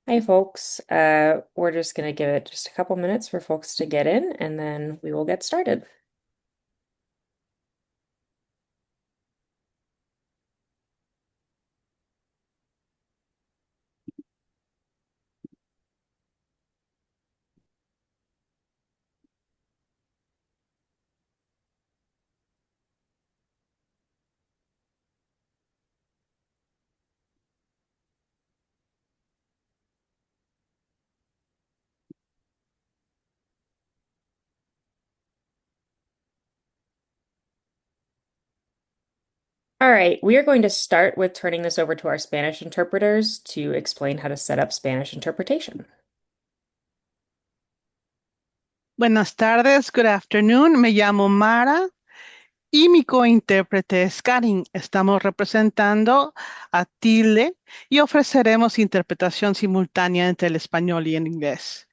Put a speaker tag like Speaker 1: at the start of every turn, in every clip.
Speaker 1: Hi, folks. We're just going to give it just a couple minutes for folks to get in, and then we will get started. All right, we are going to start with turning this over to our Spanish interpreters to explain how to set up Spanish interpretation.
Speaker 2: Buenas tardes, good afternoon. Me llamo Mara y mi cointérprete es Karin. Estamos representando a Tile y ofreceremos interpretación simultánea entre el español y el inglés.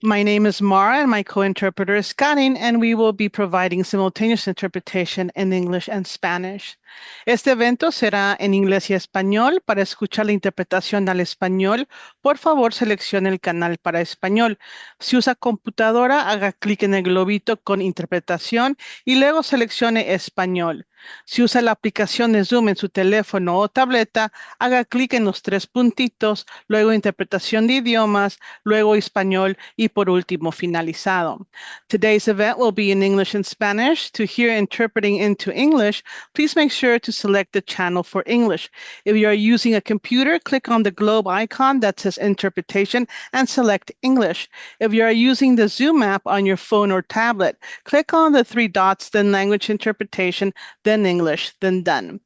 Speaker 2: My name is Mara and my co-interpreter is Karin, and we will be providing simultaneous interpretation in English and Spanish. Este evento será en inglés y español. Para escuchar la interpretación al español, por favor seleccione el canal para español. Si usa computadora, haga clic en el globito con interpretación y luego seleccione español. Si usa la aplicación de Zoom en su teléfono o tableta, haga clic en los tres puntitos, luego interpretación de idiomas, luego español y por último finalizado. Today's event will be in English and Spanish. To hear interpreting into English, please make sure to select the channel for English. If you are using a computer, click on the globe icon that says interpretation and select English. If you are using the Zoom app on your phone or tablet, click on the three dots, then language interpretation, then English, then done.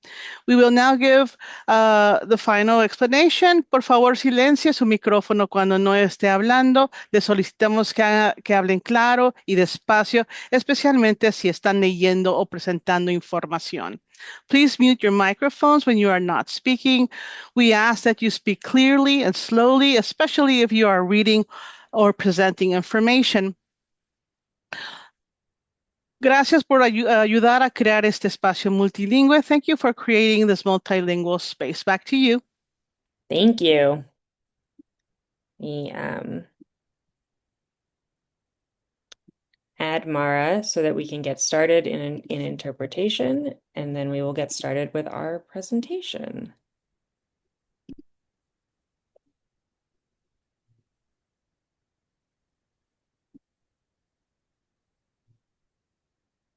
Speaker 2: We will now give the final explanation. Por favor, silencie su micrófono cuando no esté hablando. Le solicitamos que hablen claro y despacio, especialmente si están leyendo o presentando información. Please mute your microphones when you are not speaking. We ask that you speak clearly and slowly, especially if you are reading or presenting information. Gracias por ayudar a crear este espacio multilingüe. Thank you for creating this multilingual space. Back to you.
Speaker 1: Thank you. We add Mara so that we can get started in interpretation, and then we will get started with our presentation.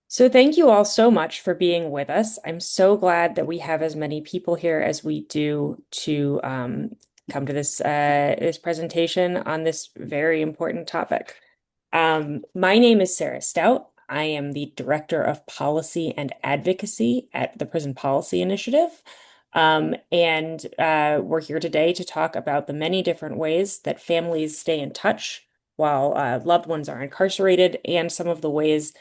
Speaker 1: So thank you all so much for being with us. I'm so glad that we have as many people here as we do to come to this presentation on this very important topic. My name is Sarah Stout. I am the Director of Policy and Advocacy at the Prison Policy Initiative. And we're here today to talk about the many different ways that families stay in touch while loved ones are incarcerated, and some of the ways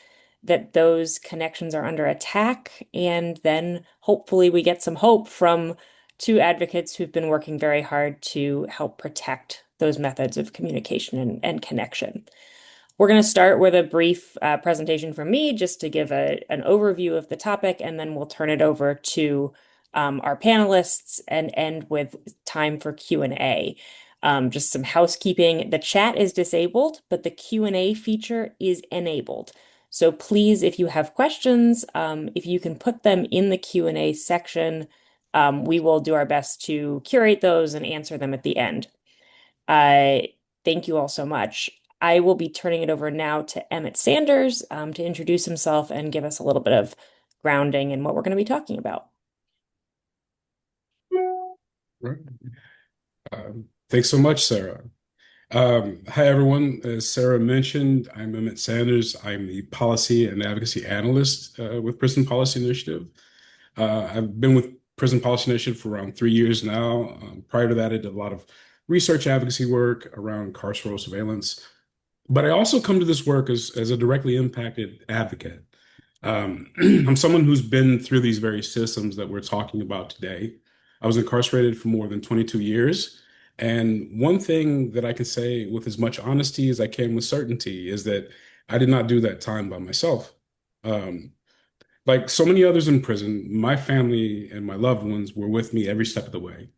Speaker 1: that those connections are under attack. And then hopefully we get some hope from two advocates who've been working very hard to help protect those methods of communication and connection. We're going to start with a brief presentation from me just to give an overview of the topic, and then we'll turn it over to our panelists and end with time for Q&A. Just some housekeeping. The chat is disabled, but the Q&A feature is enabled. So please, if you have questions, if you can put them in the Q&A section, we will do our best to curate those and answer them at the end. Thank you all so much. I will be turning it over now to Emmett Sanders to introduce himself and give us a little bit of grounding in what we're going to be talking about.
Speaker 3: Right. Thanks so much, Sarah. Hi, everyone. As Sarah mentioned, I'm Emmett Sanders. I'm the Policy and Advocacy Analyst with Prison Policy Initiative. I've been with Prison Policy Initiative for around 3 years now. Prior to that, I did a lot of research advocacy work around carceral surveillance. But I also come to this work as a directly impacted advocate. I'm someone who's been through these very systems that we're talking about today. I was incarcerated for more than 22 years. And one thing that I can say with as much honesty as I can with certainty is that I did not do that time by myself. Um, like so many others in prison, my family and my loved ones were with me every step of the way.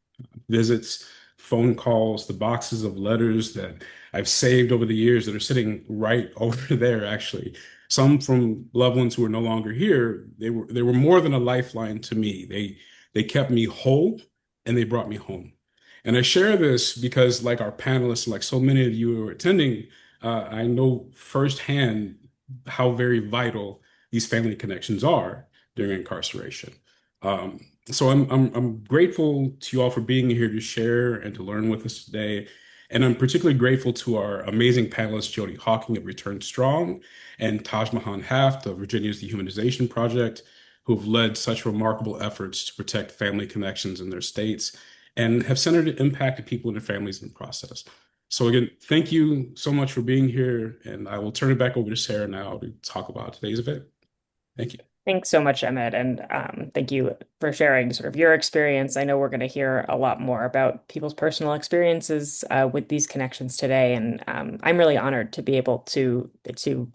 Speaker 3: Visits, phone calls, the boxes of letters that I've saved over the years that are sitting right over there, actually. Some from loved ones who are no longer here. They were more than a lifeline to me. They kept me whole and they brought me home. And I share this because, like our panelists, like so many of you who are attending, I know firsthand how very vital these family connections are during incarceration. So I'm grateful to you all for being here to share and to learn with us today. And I'm particularly grateful to our amazing panelists, Jody Hawking of Return Strong and Taj Mahan Haft of Virginia's Dehumanization Project, who have led such remarkable efforts to protect family connections in their states and have centered and impacted people and their families in the process. So again, thank you so much for being here, and I will turn it back over to Sarah now to talk about today's event. Thank you.
Speaker 1: Thanks so much, Emmett, and thank you for sharing sort of your experience. I know we're going to hear a lot more about people's personal experiences with these connections today, and I'm really honored to be able to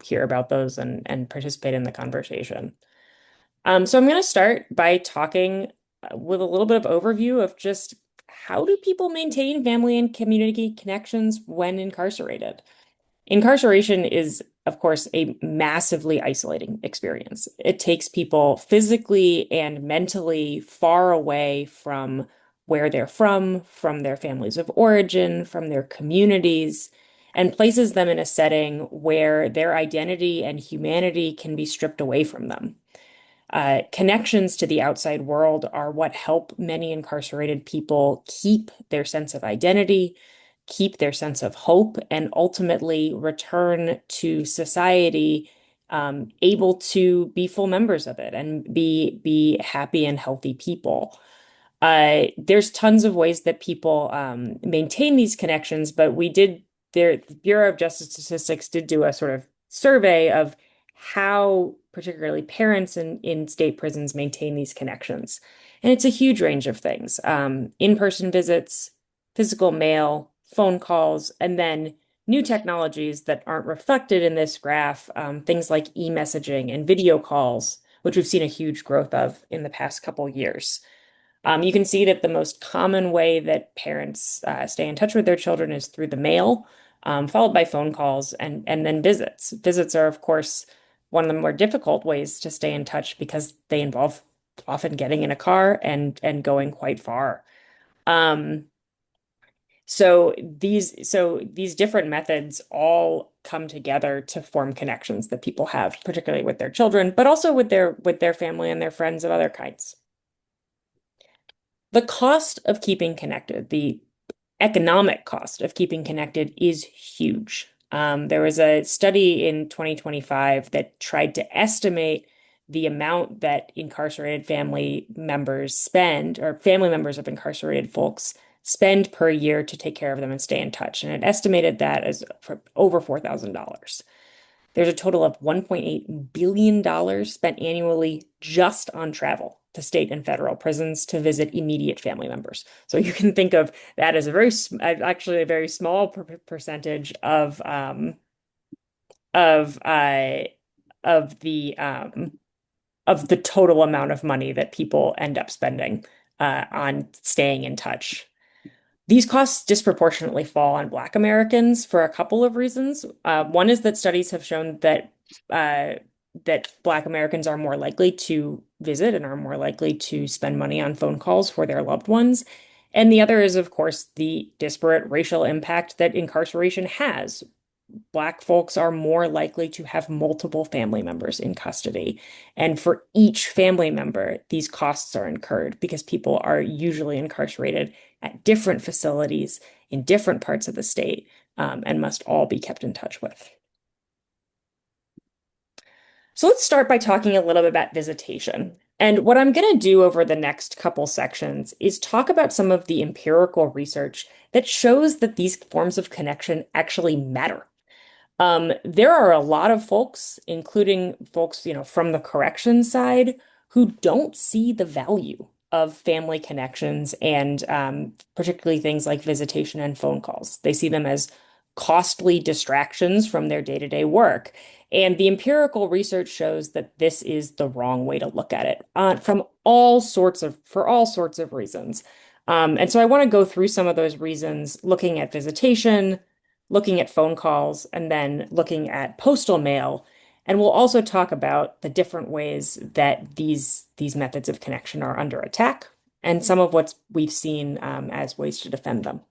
Speaker 1: hear about those and participate in the conversation. So I'm going to start by talking with a little bit of overview of just how do people maintain family and community connections when incarcerated? Incarceration is, of course, a massively isolating experience. It takes people physically and mentally far away from where they're from their families of origin, from their communities, and places them in a setting where their identity and humanity can be stripped away from them. Connections to the outside world are what help many incarcerated people keep their sense of identity, keep their sense of hope, and ultimately return to society able to be full members of it and be happy and healthy people. There's tons of ways that people maintain these connections, but the Bureau of Justice Statistics did do a sort of survey of how particularly parents in state prisons maintain these connections. And it's a huge range of things. In-person visits, physical mail, phone calls, and then new technologies that aren't reflected in this graph, things like e-messaging and video calls, which we've seen a huge growth of in the past couple years. You can see that the most common way that parents stay in touch with their children is through the mail, followed by phone calls and then visits. Visits are, of course, one of the more difficult ways to stay in touch because they involve often getting in a car and going quite far. Um, so these different methods all come together to form connections that people have, particularly with their children, but also with their family and their friends of other kinds. The cost of keeping connected, the economic cost of keeping connected is huge. There was a study in 2025 that tried to estimate the amount that incarcerated family members spend, or family members of incarcerated folks spend per year to take care of them and stay in touch. And it estimated that as for over $4,000. There's a total of $1.8 billion spent annually just on travel to state and federal prisons to visit immediate family members. So you can think of that as actually a very small percentage of uh, of the um, of the total amount of money that people end up spending on staying in touch. These costs disproportionately fall on Black Americans for a couple of reasons. One is that studies have shown uh, that Black Americans are more likely to visit and are more likely to spend money on phone calls for their loved ones. And the other is, of course, the disparate racial impact that incarceration has. Black folks are more likely to have multiple family members in custody. And for each family member, these costs are incurred because people are usually incarcerated at different facilities in different parts of the state, and must all be kept in touch with. So let's start by talking a little bit about visitation. And what I'm going to do over the next couple sections is talk about some of the empirical research that shows that these forms of connection actually matter. There are a lot of folks, including folks, from the correction side, who don't see the value of family connections and particularly things like visitation and phone calls. They see them as costly distractions from their day-to-day work. And the empirical research shows that this is the wrong way to look at it from all sorts of for all sorts of reasons. And so I want to go through some of those reasons, looking at visitation, looking at phone calls, and then looking at postal mail. And we'll also talk about the different ways that these methods of connection are under attack and some of what we've seen as ways to defend them.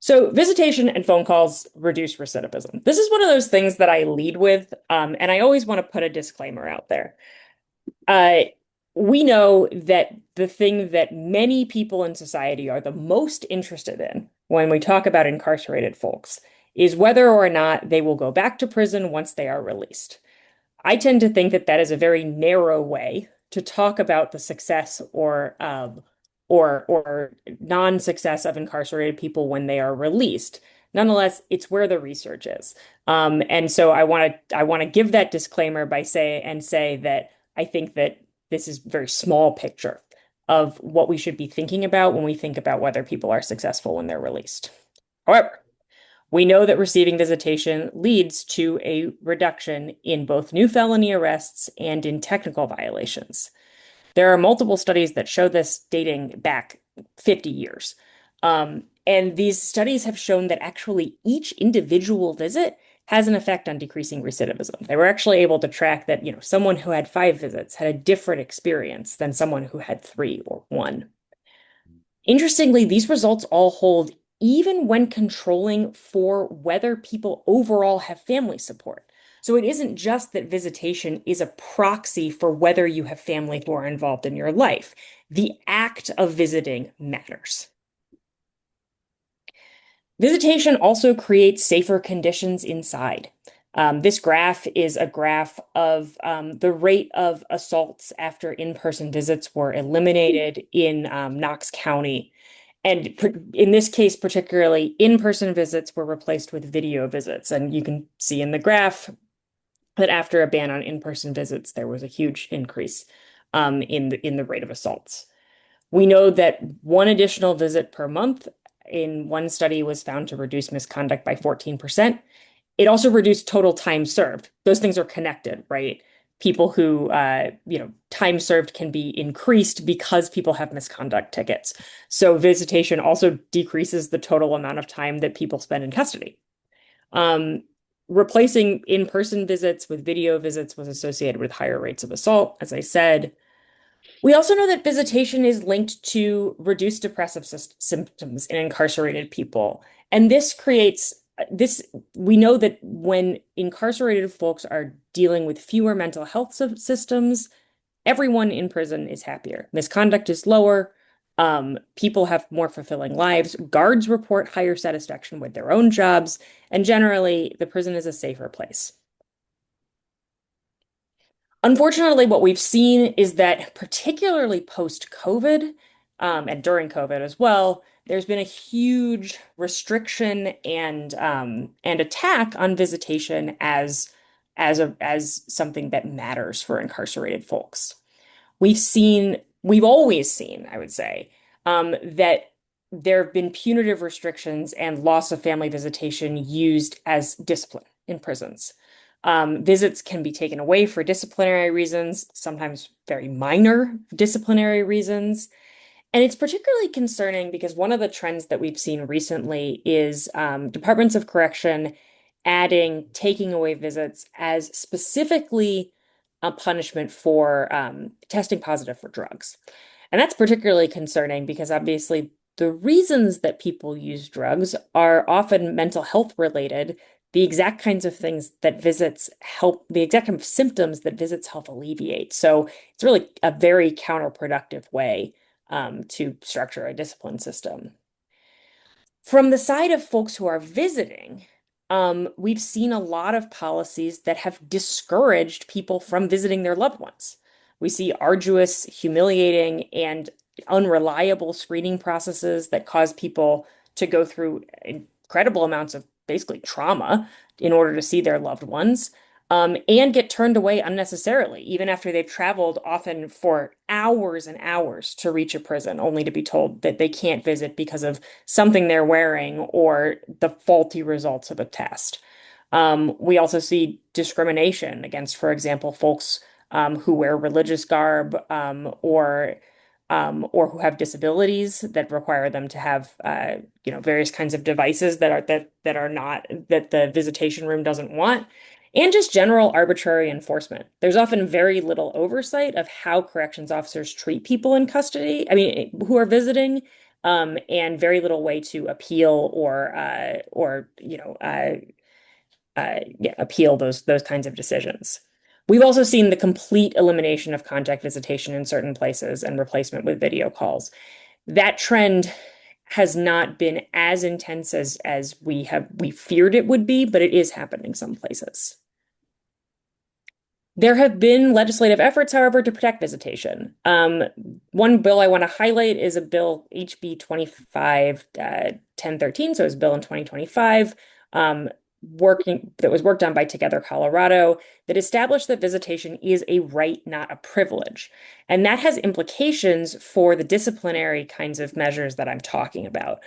Speaker 1: So visitation and phone calls reduce recidivism. This is one of those things that I lead with, and I always want to put a disclaimer out there. Uh, we know that the thing that many people in society are the most interested in when we talk about incarcerated folks is whether or not they will go back to prison once they are released. I tend to think that that is a very narrow way to talk about the success or non-success of incarcerated people when they are released. Nonetheless, it's where the research is. And so I want to give that disclaimer by say that I think that this is a very small picture of what we should be thinking about when we think about whether people are successful when they're released. However, we know that receiving visitation leads to a reduction in both new felony arrests and in technical violations. There are multiple studies that show this dating back 50 years. And these studies have shown that actually each individual visit has an effect on decreasing recidivism. They were actually able to track that, someone who had 5 visits had a different experience than someone who had 3 or 1. Interestingly, these results all hold even when controlling for whether people overall have family support. So it isn't just that visitation is a proxy for whether you have family who are involved in your life. The act of visiting matters. Visitation also creates safer conditions inside. This graph is a graph of the rate of assaults after in-person visits were eliminated in Knox County. And in this case, particularly, in-person visits were replaced with video visits. And you can see in the graph that after a ban on in-person visits, there was a huge increase in the rate of assaults. We know that one additional visit per month in one study was found to reduce misconduct by 14%. It also reduced total time served. Those things are connected, right? People who, time served can be increased because people have misconduct tickets. So visitation also decreases the total amount of time that people spend in custody. Replacing in-person visits with video visits was associated with higher rates of assault, as I said. We also know that visitation is linked to reduced depressive symptoms in incarcerated people. And we know that when incarcerated folks are dealing with fewer mental health systems, everyone in prison is happier. Misconduct is lower. People have more fulfilling lives. Guards report higher satisfaction with their own jobs. And generally, the prison is a safer place. Unfortunately, what we've seen is that particularly post-COVID, and during COVID as well, there's been a huge restriction and attack on visitation as something that matters for incarcerated folks. We've always seen, I would say, that there have been punitive restrictions and loss of family visitation used as discipline in prisons. Visits can be taken away for disciplinary reasons, sometimes very minor disciplinary reasons. And it's particularly concerning because one of the trends that we've seen recently is departments of correction adding taking away visits as specifically a punishment for testing positive for drugs. And that's particularly concerning because obviously the reasons that people use drugs are often mental health related, the exact kinds of things that visits help, the exact kind of symptoms that visits help alleviate. So it's really a very counterproductive way to structure a discipline system. From the side of folks who are visiting, we've seen a lot of policies that have discouraged people from visiting their loved ones. We see arduous, humiliating, and unreliable screening processes that cause people to go through incredible amounts of basically trauma in order to see their loved ones, and get turned away unnecessarily, even after they've traveled often for hours and hours to reach a prison, only to be told that they can't visit because of something they're wearing or the faulty results of a test. We also see discrimination against, for example, folks who wear religious garb or who have disabilities that require them to have various kinds of devices that are not that the visitation room doesn't want, and just general arbitrary enforcement. There's often very little oversight of how corrections officers treat people in custody. I mean, who are visiting. And very little way to appeal or appeal those kinds of decisions. We've also seen the complete elimination of contact visitation in certain places and replacement with video calls. That trend has not been as intense as we feared it would be, but it is happening some places. There have been legislative efforts, however, to protect visitation. One bill I want to highlight is a bill HB 25 1013, so it's a bill in 2025, that was worked on by Together Colorado, that established that visitation is a right, not a privilege. And that has implications for the disciplinary kinds of measures that I'm talking about,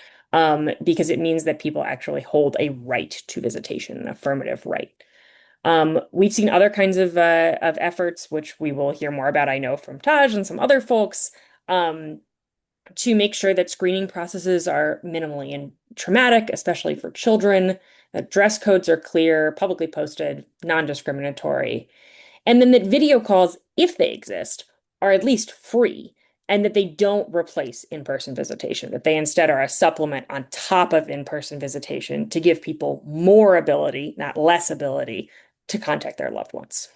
Speaker 1: because it means that people actually hold a right to visitation, an affirmative right. We've seen other kinds of efforts, which we will hear more about, I know, from Taj and some other folks, to make sure that screening processes are minimally and traumatic, especially for children, that dress codes are clear, publicly posted, non-discriminatory, and then that video calls, if they exist, are at least free, and that they don't replace in-person visitation, that they instead are a supplement on top of in-person visitation to give people more ability, not less ability, to contact their loved ones.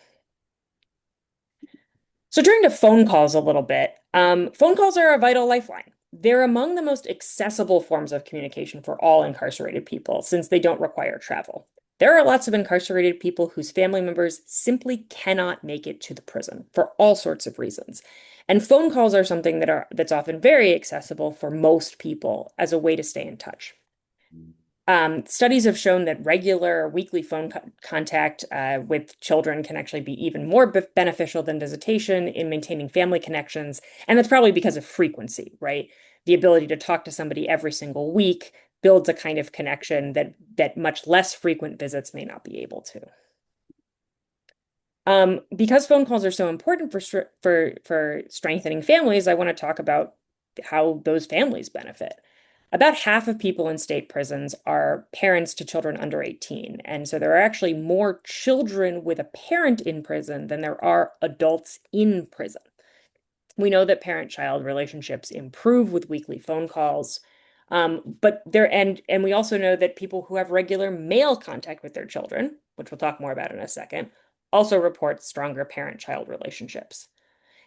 Speaker 1: So turning to phone calls a little bit, phone calls are a vital lifeline. They're among the most accessible forms of communication for all incarcerated people since they don't require travel. There are lots of incarcerated people whose family members simply cannot make it to the prison for all sorts of reasons. And phone calls are something that's often very accessible for most people as a way to stay in touch. Studies have shown that regular weekly phone contact with children can actually be even more beneficial than visitation in maintaining family connections. And that's probably because of frequency, right? The ability to talk to somebody every single week builds a kind of connection that much less frequent visits may not be able to. Because phone calls are so important for strengthening families, I want to talk about how those families benefit. About half of people in state prisons are parents to children under 18. And so there are actually more children with a parent in prison than there are adults in prison. We know that parent-child relationships improve with weekly phone calls. And we also know that people who have regular mail contact with their children, which we'll talk more about in a second, also report stronger parent-child relationships.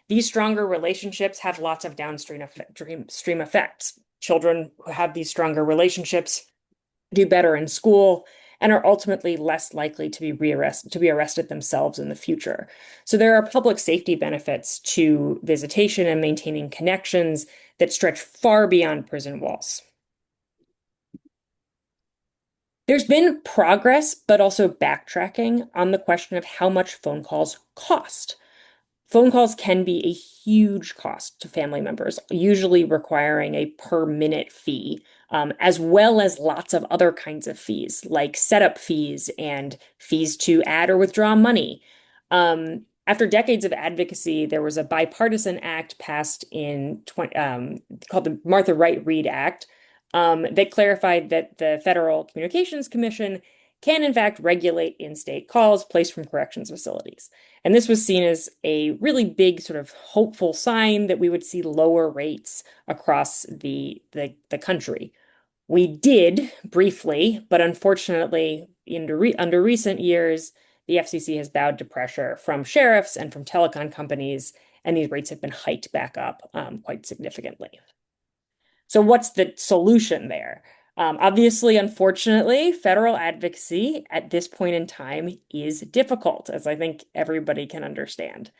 Speaker 1: These stronger relationships have lots of downstream effects. Children who have these stronger relationships do better in school and are ultimately less likely to be arrested themselves in the future. So there are public safety benefits to visitation and maintaining connections that stretch far beyond prison walls. There's been progress, but also backtracking on the question of how much phone calls cost. Phone calls can be a huge cost to family members, usually requiring a per minute fee, as well as lots of other kinds of fees, like setup fees and fees to add or withdraw money. After decades of advocacy, there was a bipartisan act passed in called the Martha Wright Reed Act, that clarified that the Federal Communications Commission can, in fact, regulate in-state calls placed from corrections facilities. And this was seen as a really big sort of hopeful sign that we would see lower rates across the country. We did briefly, but unfortunately, under recent years, the FCC has bowed to pressure from sheriffs and from telecom companies, and these rates have been hiked back up quite significantly. So what's the solution there? Obviously, unfortunately, federal advocacy at this point in time is difficult, as I think everybody can understand.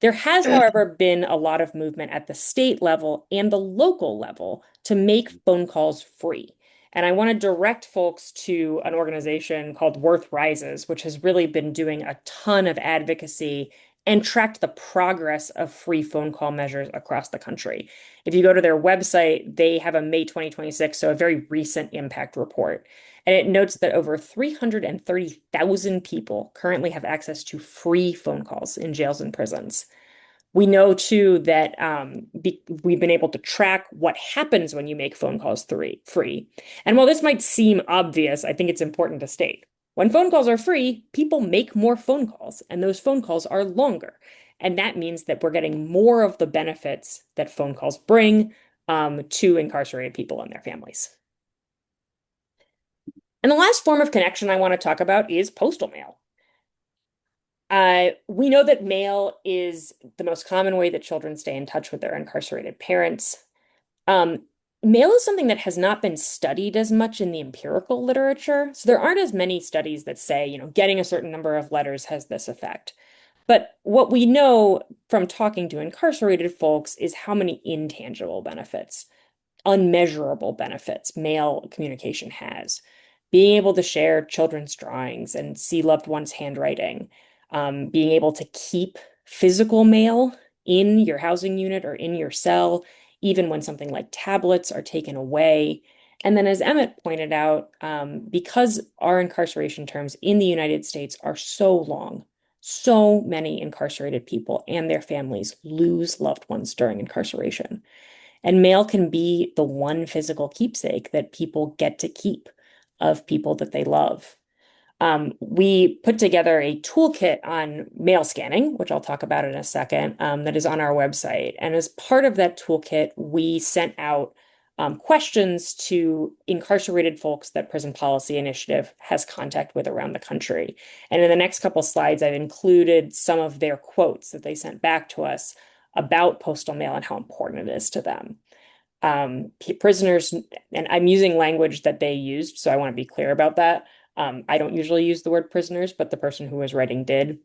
Speaker 1: There has, however, been a lot of movement at the state level and the local level to make phone calls free. And I want to direct folks to an organization called Worth Rises, which has really been doing a ton of advocacy and tracked the progress of free phone call measures across the country. If you go to their website, they have a May 2026, so a very recent impact report. And it notes that over 330,000 people currently have access to free phone calls in jails and prisons. We know too that we've been able to track what happens when you make phone calls free. And while this might seem obvious, I think it's important to state. When phone calls are free, people make more phone calls, and those phone calls are longer. And that means that we're getting more of the benefits that phone calls bring to incarcerated people and their families. And the last form of connection I want to talk about is postal mail. We know that mail is the most common way that children stay in touch with their incarcerated parents. Um, Mail is something that has not been studied as much in the empirical literature. So there aren't as many studies that say, getting a certain number of letters has this effect. But what we know from talking to incarcerated folks is how many intangible benefits, unmeasurable benefits mail communication has. Being able to share children's drawings and see loved ones' handwriting, being able to keep physical mail in your housing unit or in your cell, even when something like tablets are taken away. And then, as Emmett pointed out, because our incarceration terms in the United States are so long, so many incarcerated people and their families lose loved ones during incarceration. And mail can be the one physical keepsake that people get to keep of people that they love. We put together a toolkit on mail scanning, which I'll talk about in a second, that is on our website. And as part of that toolkit, we sent out questions to incarcerated folks that Prison Policy Initiative has contact with around the country. And in the next couple slides, I've included some of their quotes that they sent back to us about postal mail and how important it is to them. Prisoners, and I'm using language that they used, so I want to be clear about that. I don't usually use the word prisoners, but the person who was writing did.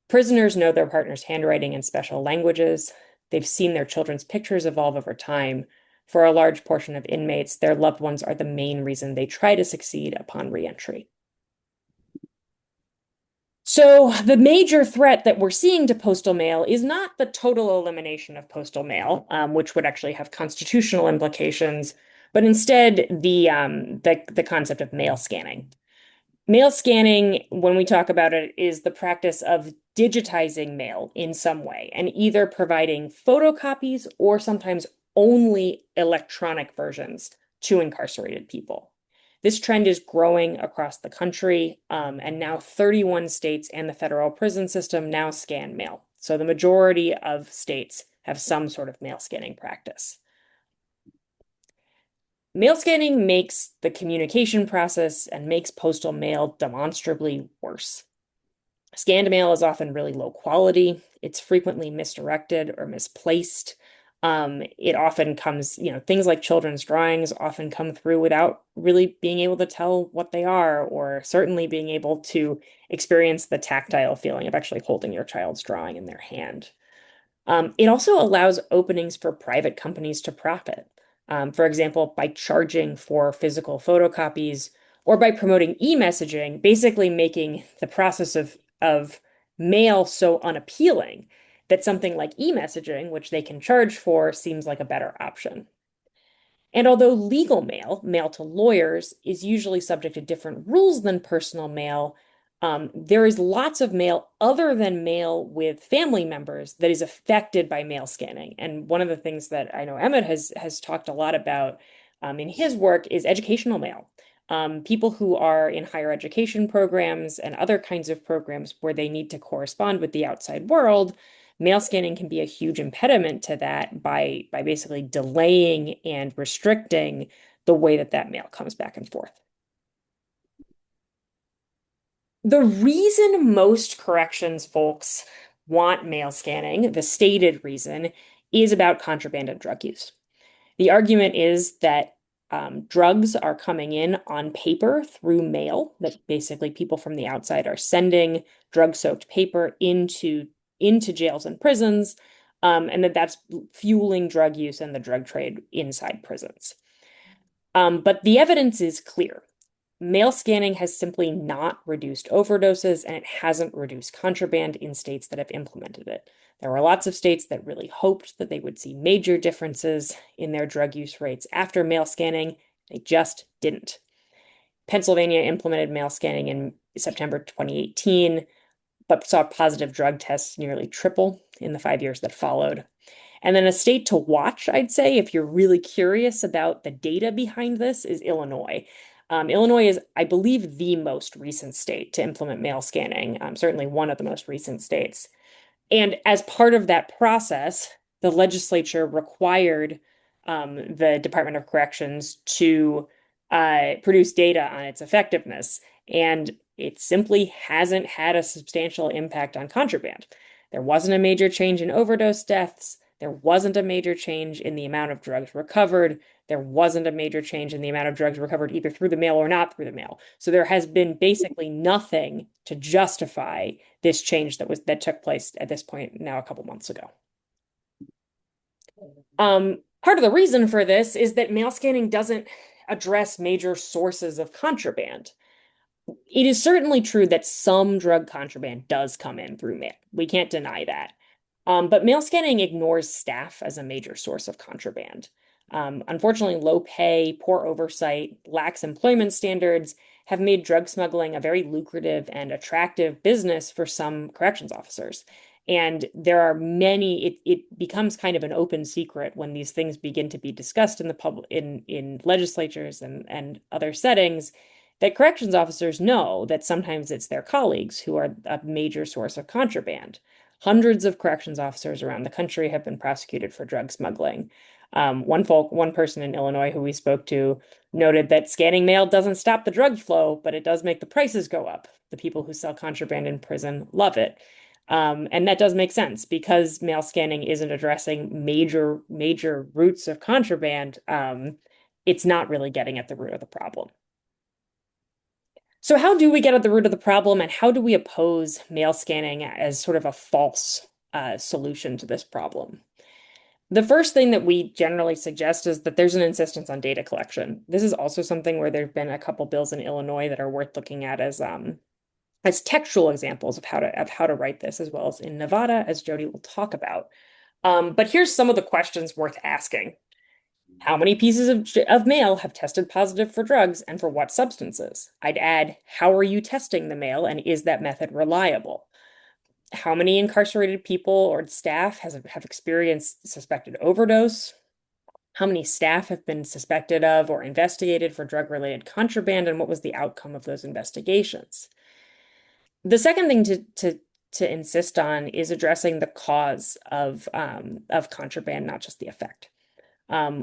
Speaker 1: Prisoners know their partner's handwriting in special languages. They've seen their children's pictures evolve over time. For a large portion of inmates, their loved ones are the main reason they try to succeed upon reentry. So the major threat that we're seeing to postal mail is not the total elimination of postal mail, which would actually have constitutional implications, but instead the concept of mail scanning. Mail scanning, when we talk about it, is the practice of digitizing mail in some way and either providing photocopies or sometimes only electronic versions to incarcerated people. This trend is growing across the country, and now 31 states and the federal prison system now scan mail. So the majority of states have some sort of mail scanning practice. Mail scanning makes the communication process and makes postal mail demonstrably worse. Scanned mail is often really low quality. It's frequently misdirected or misplaced. It often comes, things like children's drawings often come through without really being able to tell what they are, or certainly being able to experience the tactile feeling of actually holding your child's drawing in their hand. It also allows openings for private companies to profit. For example, by charging for physical photocopies or by promoting e-messaging, basically making the process of mail so unappealing that something like e-messaging, which they can charge for, seems like a better option. And although legal mail, mail to lawyers, is usually subject to different rules than personal mail, there is lots of mail other than mail with family members that is affected by mail scanning. And one of the things that I know Emmett has talked a lot about in his work is educational mail. People who are in higher education programs and other kinds of programs where they need to correspond with the outside world, mail scanning can be a huge impediment to that by basically delaying and restricting the way that that mail comes back and forth. The reason most corrections folks want mail scanning, the stated reason, is about contraband and drug use. The argument is that drugs are coming in on paper through mail, that basically people from the outside are sending drug-soaked paper into jails and prisons, and that's fueling drug use and the drug trade inside prisons. But the evidence is clear. Mail scanning has simply not reduced overdoses, and it hasn't reduced contraband in states that have implemented it. There were lots of states that really hoped that they would see major differences in their drug use rates after mail scanning. They just didn't. Pennsylvania implemented mail scanning in September 2018, but saw positive drug tests nearly triple in the 5 years that followed. And then a state to watch, I'd say, if you're really curious about the data behind this, is Illinois. Illinois is, I believe, the most recent state to implement mail scanning, certainly one of the most recent states. And as part of that process, the legislature required the Department of Corrections to produce data on its effectiveness. And it simply hasn't had a substantial impact on contraband. There wasn't a major change in overdose deaths. There wasn't a major change in the amount of drugs recovered. There wasn't a major change in the amount of drugs recovered either through the mail or not through the mail. So there has been basically nothing to justify this change that took place at this point now a couple months ago. Part of the reason for this is that mail scanning doesn't address major sources of contraband. It is certainly true that some drug contraband does come in through mail. We can't deny that. But mail scanning ignores staff as a major source of contraband. Unfortunately, low pay, poor oversight, lax employment standards have made drug smuggling a very lucrative and attractive business for some corrections officers. And there are many, it becomes kind of an open secret when these things begin to be discussed in the public in legislatures and other settings that corrections officers know that sometimes it's their colleagues who are a major source of contraband. Hundreds of corrections officers around the country have been prosecuted for drug smuggling. One person in Illinois who we spoke to noted that scanning mail doesn't stop the drug flow, but it does make the prices go up. The people who sell contraband in prison love it. And that does make sense because mail scanning isn't addressing major roots of contraband. It's not really getting at the root of the problem. So how do we get at the root of the problem, and how do we oppose mail scanning as sort of a false solution to this problem? The first thing that we generally suggest is that there's an insistence on data collection. This is also something where there've been a couple bills in Illinois that are worth looking at as textual examples of how to write this, as well as in Nevada, as Jody will talk about. But here's some of the questions worth asking. How many pieces of mail have tested positive for drugs and for what substances? I'd add, how are you testing the mail and is that method reliable? How many incarcerated people or staff have experienced suspected overdose? How many staff have been suspected of or investigated for drug-related contraband, and what was the outcome of those investigations? The second thing to insist on is addressing the cause of contraband, not just the effect.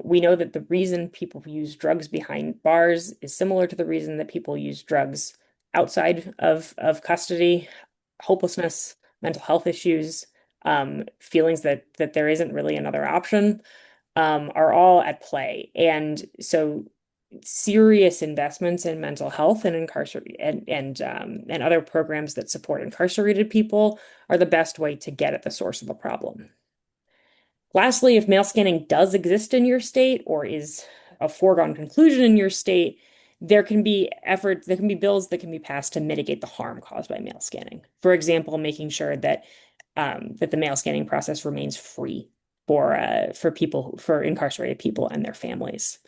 Speaker 1: We know that the reason people use drugs behind bars is similar to the reason that people use drugs outside of custody: hopelessness, mental health issues, feelings that there isn't really another option, are all at play. And so serious investments in mental health and and other programs that support incarcerated people are the best way to get at the source of the problem. Lastly, if mail scanning does exist in your state or is a foregone conclusion in your state, there can be bills that can be passed to mitigate the harm caused by mail scanning. For example, making sure that the mail scanning process remains free for incarcerated people and their families.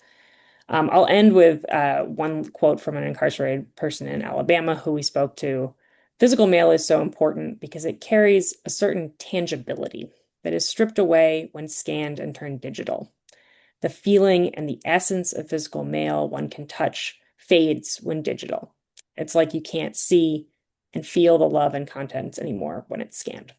Speaker 1: I'll end with one quote from an incarcerated person in Alabama who we spoke to. Physical mail is so important because it carries a certain tangibility that is stripped away when scanned and turned digital. The feeling and the essence of physical mail one can touch fades when digital. It's like you can't see and feel the love and contents anymore when it's scanned.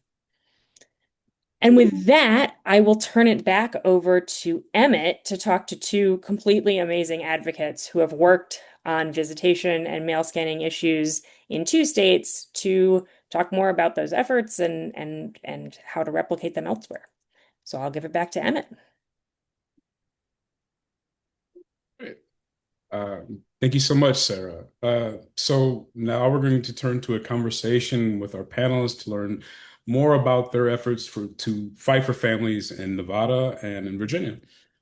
Speaker 1: And with that, I will turn it back over to Emmett to talk to two completely amazing advocates who have worked on visitation and mail scanning issues in two states to talk more about those efforts and how to replicate them elsewhere. So I'll give it back to Emmett.
Speaker 3: Great. Thank you so much, Sarah. So now we're going to turn to a conversation with our panelists to learn more about their efforts to fight for families in Nevada and in Virginia.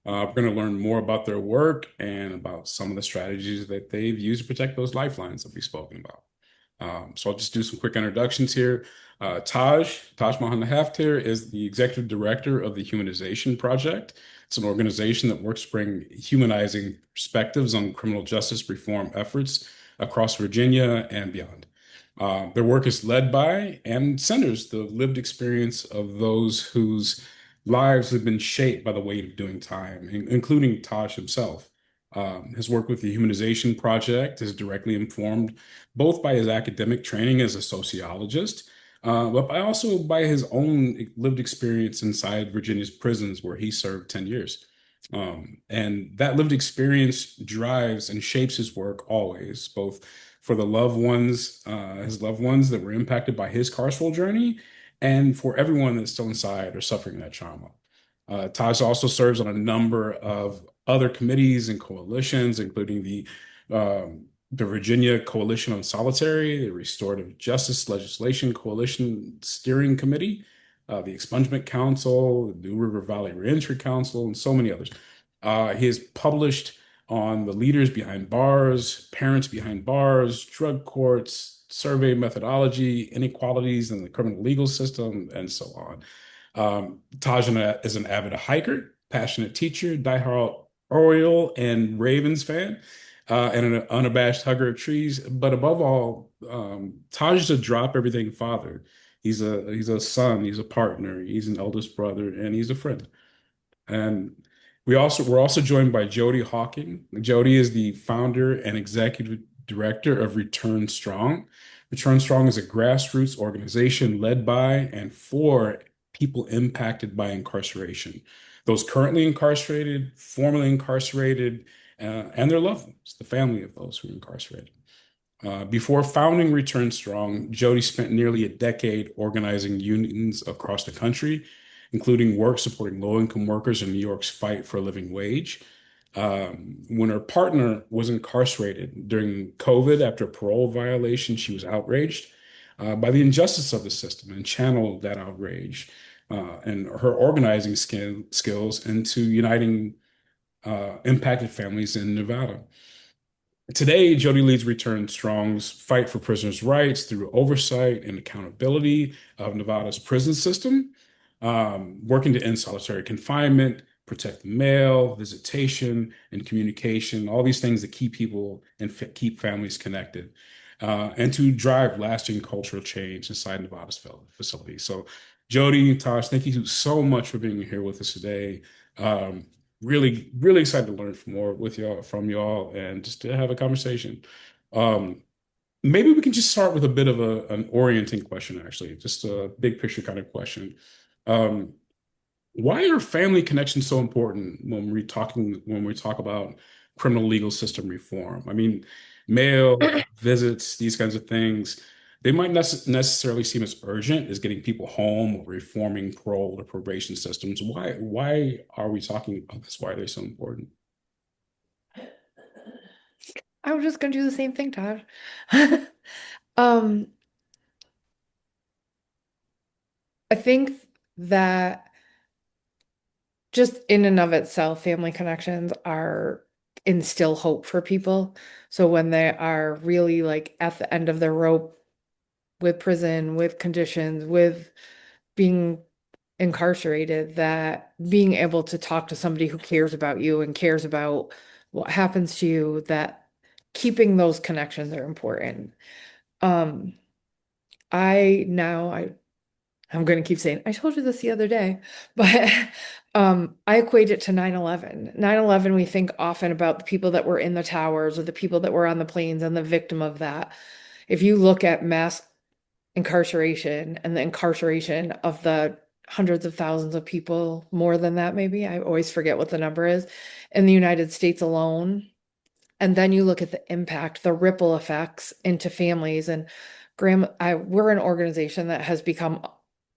Speaker 3: We're going to learn more about their work and about some of the strategies that they've used to protect those lifelines that we've spoken about. So I'll just do some quick introductions here. Taj Mahathir is the executive director of the Humanization Project. It's an organization that works to bring humanizing perspectives on criminal justice reform efforts across Virginia and beyond. Their work is led by and centers the lived experience of those whose lives have been shaped by the weight of doing time, including Taj himself. His work with the Humanization Project is directly informed both by his academic training as a sociologist, but also by his own lived experience inside Virginia's prisons, where he served 10 years. And that lived experience drives and shapes his work always, both for the loved ones, his loved ones that were impacted by his carceral journey, and for everyone that's still inside or suffering that trauma. Taj also serves on a number of other committees and coalitions, including the Virginia Coalition on Solitary, the Restorative Justice Legislation Coalition Steering Committee, the Expungement Council, the New River Valley Reentry Council, and so many others. He has published on the leaders behind bars, parents behind bars, drug courts, survey methodology, inequalities in the criminal legal system, and so on. Taj is an avid hiker, passionate teacher, diehard Oriole and Ravens fan, and an unabashed hugger of trees. But above all, Taj is a drop everything father. He's a son, he's a partner, he's an eldest brother, and he's a friend. And we're also joined by Jody Hawking. Jody is the founder and executive director of Return Strong. Return Strong is a grassroots organization led by and for people impacted by incarceration, those currently incarcerated, formerly incarcerated, and their loved ones, the family of those who are incarcerated. Before founding Return Strong, Jody spent nearly a decade organizing unions across the country, including work supporting low-income workers in New York's fight for a living wage. When her partner was incarcerated during COVID after a parole violation, she was outraged by the injustice of the system and channeled that outrage and her organizing skills into uniting impacted families in Nevada. Today, Jody leads Return Strong's fight for prisoners' rights through oversight and accountability of Nevada's prison system, working to end solitary confinement, protect the mail, visitation, and communication, all these things that keep people and keep families connected, and to drive lasting cultural change inside Nevada's facilities. So, Jody and Tosh, thank you so much for being here with us today. Really, really excited to learn more from y'all and just to have a conversation. Um, Maybe we can just start with a bit of an orienting question, actually, just a big picture kind of question. Um, why are family connections so important when we talk about criminal legal system reform? I mean, mail, visits, these kinds of things, they might necessarily seem as urgent as getting people home or reforming parole or probation systems. Why are we talking about this? Why are they so important?
Speaker 4: I was just gonna do the same thing, Todd. Um, I think that just in and of itself, family connections are instill hope for people. So when they are really like at the end of their rope with prison, with conditions, with being incarcerated, that being able to talk to somebody who cares about you and cares about what happens to you, that keeping those connections are important. Um, I'm going to keep saying, I told you this the other day, but I equate it to 9/11. 9/11, we think often about the people that were in the towers or the people that were on the planes and the victim of that. If you look at mass incarceration and the incarceration of the hundreds of thousands of people, more than that, maybe, I always forget what the number is, in the United States alone. And then you look at the impact, the ripple effects into families. And we're an organization that has become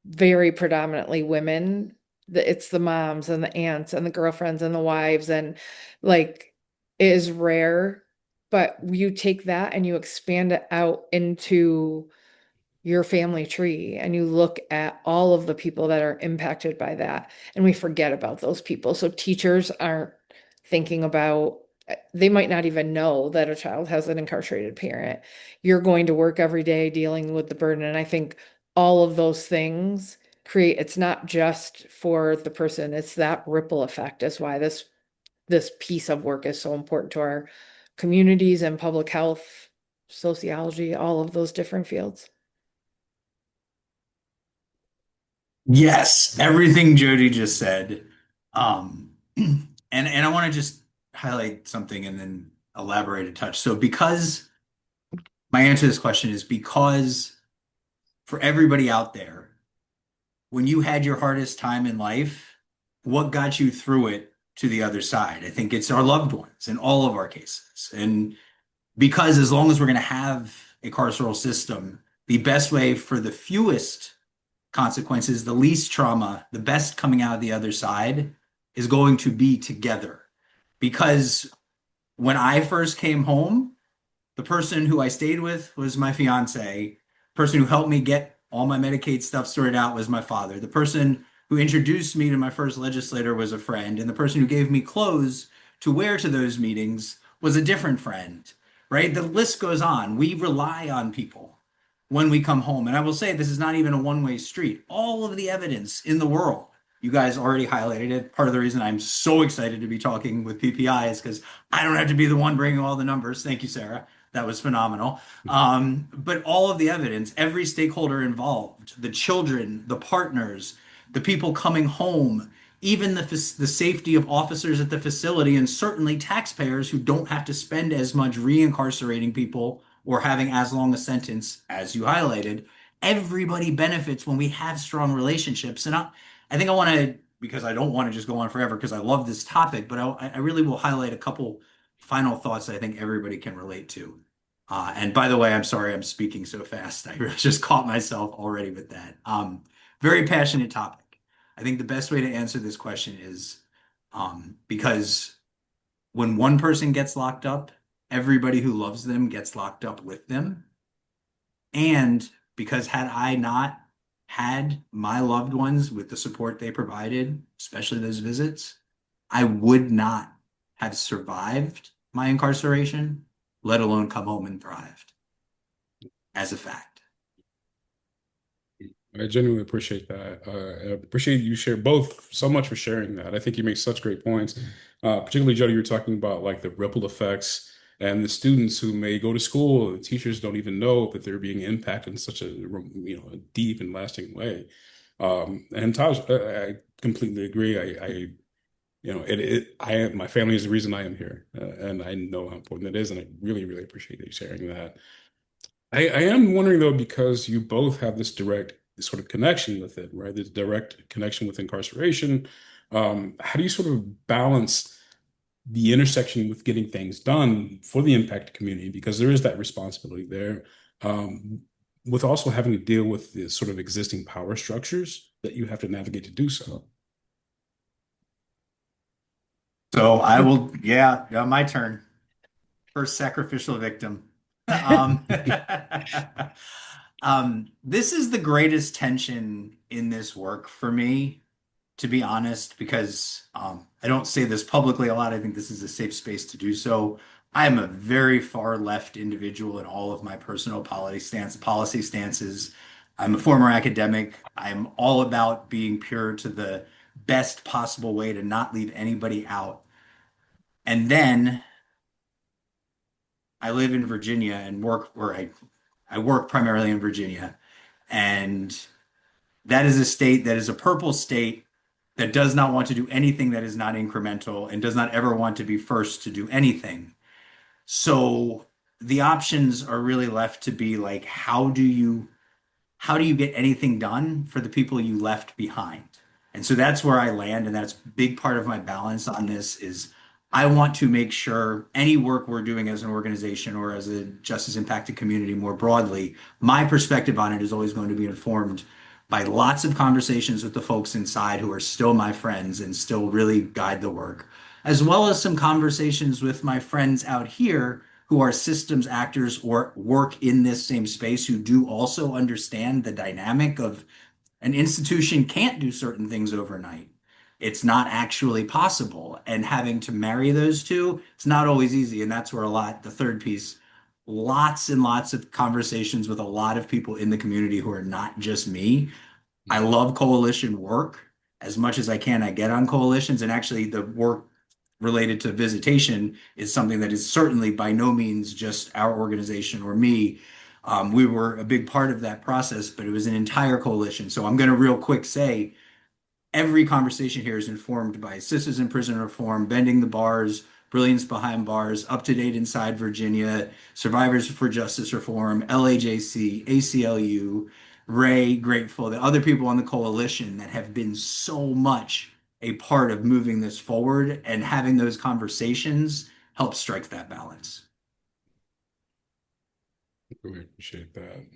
Speaker 4: very predominantly women. It's the moms and the aunts and the girlfriends and the wives, and like it is rare, but you take that and you expand it out into your family tree and you look at all of the people that are impacted by that, and we forget about those people. So teachers aren't thinking about, they might not even know that a child has an incarcerated parent. You're going to work every day dealing with the burden. And I think all of those things create, it's not just for the person, it's that ripple effect is why this piece of work is so important to our communities and public health, sociology, all of those different fields.
Speaker 5: Yes, everything Jody just said. And I want to just highlight something and then elaborate a touch. So because my answer to this question is because for everybody out there, when you had your hardest time in life, what got you through it to the other side? I think it's our loved ones in all of our cases. And because as long as we're going to have a carceral system, the best way for the fewest consequences, the least trauma, the best coming out of the other side is going to be together. Because when I first came home, the person who I stayed with was my fiance. The person who helped me get all my Medicaid stuff sorted out was my father. The person who introduced me to my first legislator was a friend. And the person who gave me clothes to wear to those meetings was a different friend, right? The list goes on. We rely on people when we come home. And I will say this is not even a one-way street. All of the evidence in the world, you guys already highlighted it. Part of the reason I'm so excited to be talking with PPI is because I don't have to be the one bringing all the numbers. Thank you, Sarah. That was phenomenal. But all of the evidence, every stakeholder involved, the children, the partners, the people coming home, even the safety of officers at the facility, and certainly taxpayers who don't have to spend as much reincarcerating people or having as long a sentence as you highlighted. Everybody benefits when we have strong relationships. And I think I want to, because I don't want to just go on forever because I love this topic, but I really will highlight a couple final thoughts that I think everybody can relate to. And by the way, I'm sorry I'm speaking so fast. I really just caught myself already with that. Very passionate topic. I think the best way to answer this question is because when one person gets locked up, everybody who loves them gets locked up with them. And because had I not had my loved ones with the support they provided, especially those visits, I would not have survived my incarceration, let alone come home and thrived as a fact.
Speaker 3: I genuinely appreciate that. I appreciate you share both so much for sharing that. I think you make such great points. Particularly, Jody, you're talking about like the ripple effects and the students who may go to school, the teachers don't even know that they're being impacted in such a deep and lasting way. And Taj, I completely agree. My family is the reason I am here, and I know how important it is, and I really, really appreciate you sharing that. I am wondering though, because you both have this direct sort of connection with it, right? This direct connection with incarceration. How do you sort of balance the intersection with getting things done for the impacted community? Because there is that responsibility there, with also having to deal with the sort of existing power structures that you have to navigate to do so.
Speaker 5: So I will, yeah, my turn. First sacrificial victim. Um, this is the greatest tension in this work for me, to be honest, because I don't say this publicly a lot. I think this is a safe space to do so. I am a very far left individual in all of my personal policy stances. I'm a former academic. I'm all about being pure to the best possible way to not leave anybody out. And then I live in Virginia and work where I work primarily in Virginia. And that is a state that is a purple state that does not want to do anything that is not incremental and does not ever want to be first to do anything. So the options are really left to be like, how do you get anything done for the people you left behind? And so that's where I land, and that's a big part of my balance on this is I want to make sure any work we're doing as an organization or as a justice impacted community more broadly, my perspective on it is always going to be informed by lots of conversations with the folks inside who are still my friends and still really guide the work, as well as some conversations with my friends out here who are systems actors or work in this same space who do also understand the dynamic of an institution can't do certain things overnight. It's not actually possible. And having to marry those two, it's not always easy. And that's where the third piece, lots and lots of conversations with a lot of people in the community who are not just me. I love coalition work as much as I can. I get on coalitions, and actually, the work related to visitation is something that is certainly by no means just our organization or me. We were a big part of that process, but it was an entire coalition. So I'm going to real quick say every conversation here is informed by Sisters in Prison Reform, Bending the Bars, Brilliance Behind Bars, Up to Date Inside Virginia, Survivors for Justice Reform, LAJC, ACLU, Ray, Grateful, the other people on the coalition that have been so much a part of moving this forward, and having those conversations helps strike that balance.
Speaker 3: Really appreciate that.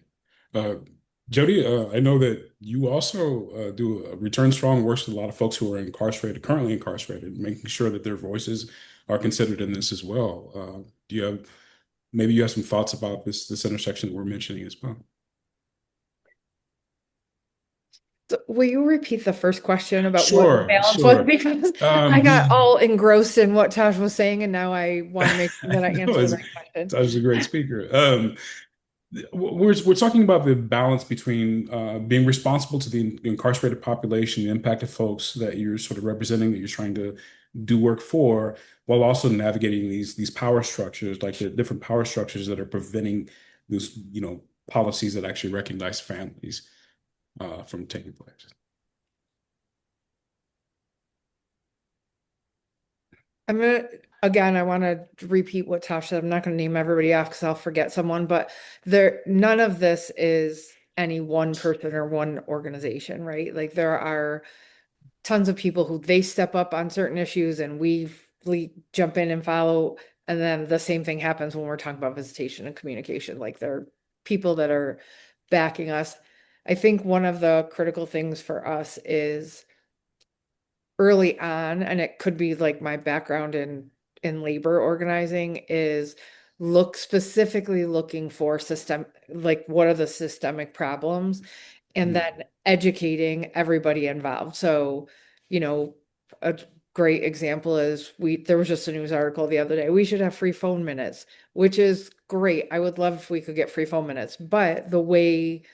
Speaker 3: Uh, Jody, I know that you also do Return Strong, works with a lot of folks who are incarcerated, currently incarcerated, making sure that their voices are considered in this as well. Do you have maybe you have some thoughts about this intersection that we're mentioning as well?
Speaker 4: So will you repeat the first question about what the
Speaker 3: Sure,
Speaker 4: balance was?
Speaker 3: sure.
Speaker 4: Because I got all engrossed in what Taj was saying, and now I want to make sure that I
Speaker 3: No,
Speaker 4: answer the right question.
Speaker 3: Taj is a great speaker. We're talking about the balance between being responsible to the incarcerated population, the impact of folks that you're sort of representing, that you're trying to do work for, while also navigating these power structures, like the different power structures that are preventing those, policies that actually recognize families from taking place.
Speaker 4: Again, I want to repeat what Tosh said. I'm not going to name everybody off because I'll forget someone, but none of this is any one person or one organization, right? Like there are tons of people who they step up on certain issues and we jump in and follow. And then the same thing happens when we're talking about visitation and communication. Like there are people that are backing us. I think one of the critical things for us is early on, and it could be like my background in labor organizing, is specifically looking for like what are the systemic problems, and then educating everybody involved. So, a great example is there was just a news article the other day, we should have free phone minutes, which is great. I would love if we could get free phone minutes, but the way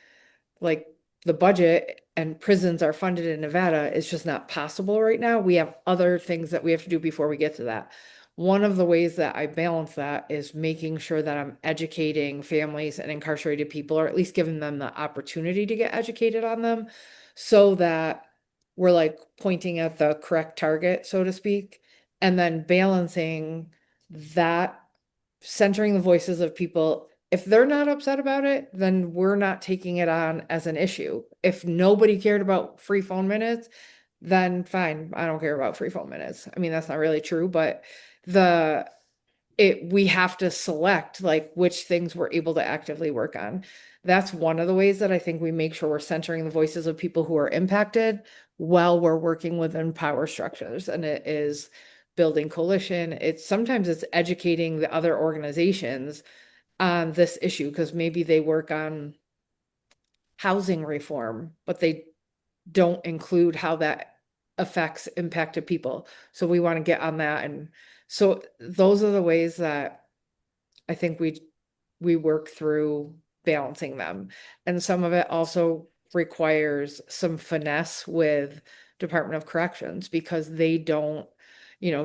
Speaker 4: like the budget and prisons are funded in Nevada is just not possible right now. We have other things that we have to do before we get to that. One of the ways that I balance that is making sure that I'm educating families and incarcerated people, or at least giving them the opportunity to get educated on them, so that we're like pointing at the correct target, so to speak, and then balancing that, centering the voices of people. If they're not upset about it, then we're not taking it on as an issue. If nobody cared about free phone minutes, then fine, I don't care about free phone minutes. I mean, that's not really true, but we have to select like which things we're able to actively work on. That's one of the ways that I think we make sure we're centering the voices of people who are impacted while we're working within power structures. And it is building coalition. Sometimes it's educating the other organizations on this issue, because maybe they work on housing reform, but they don't include how that affects impacted people. So we want to get on that. And so those are the ways that I think we work through balancing them. And some of it also requires some finesse with Department of Corrections, because they don't,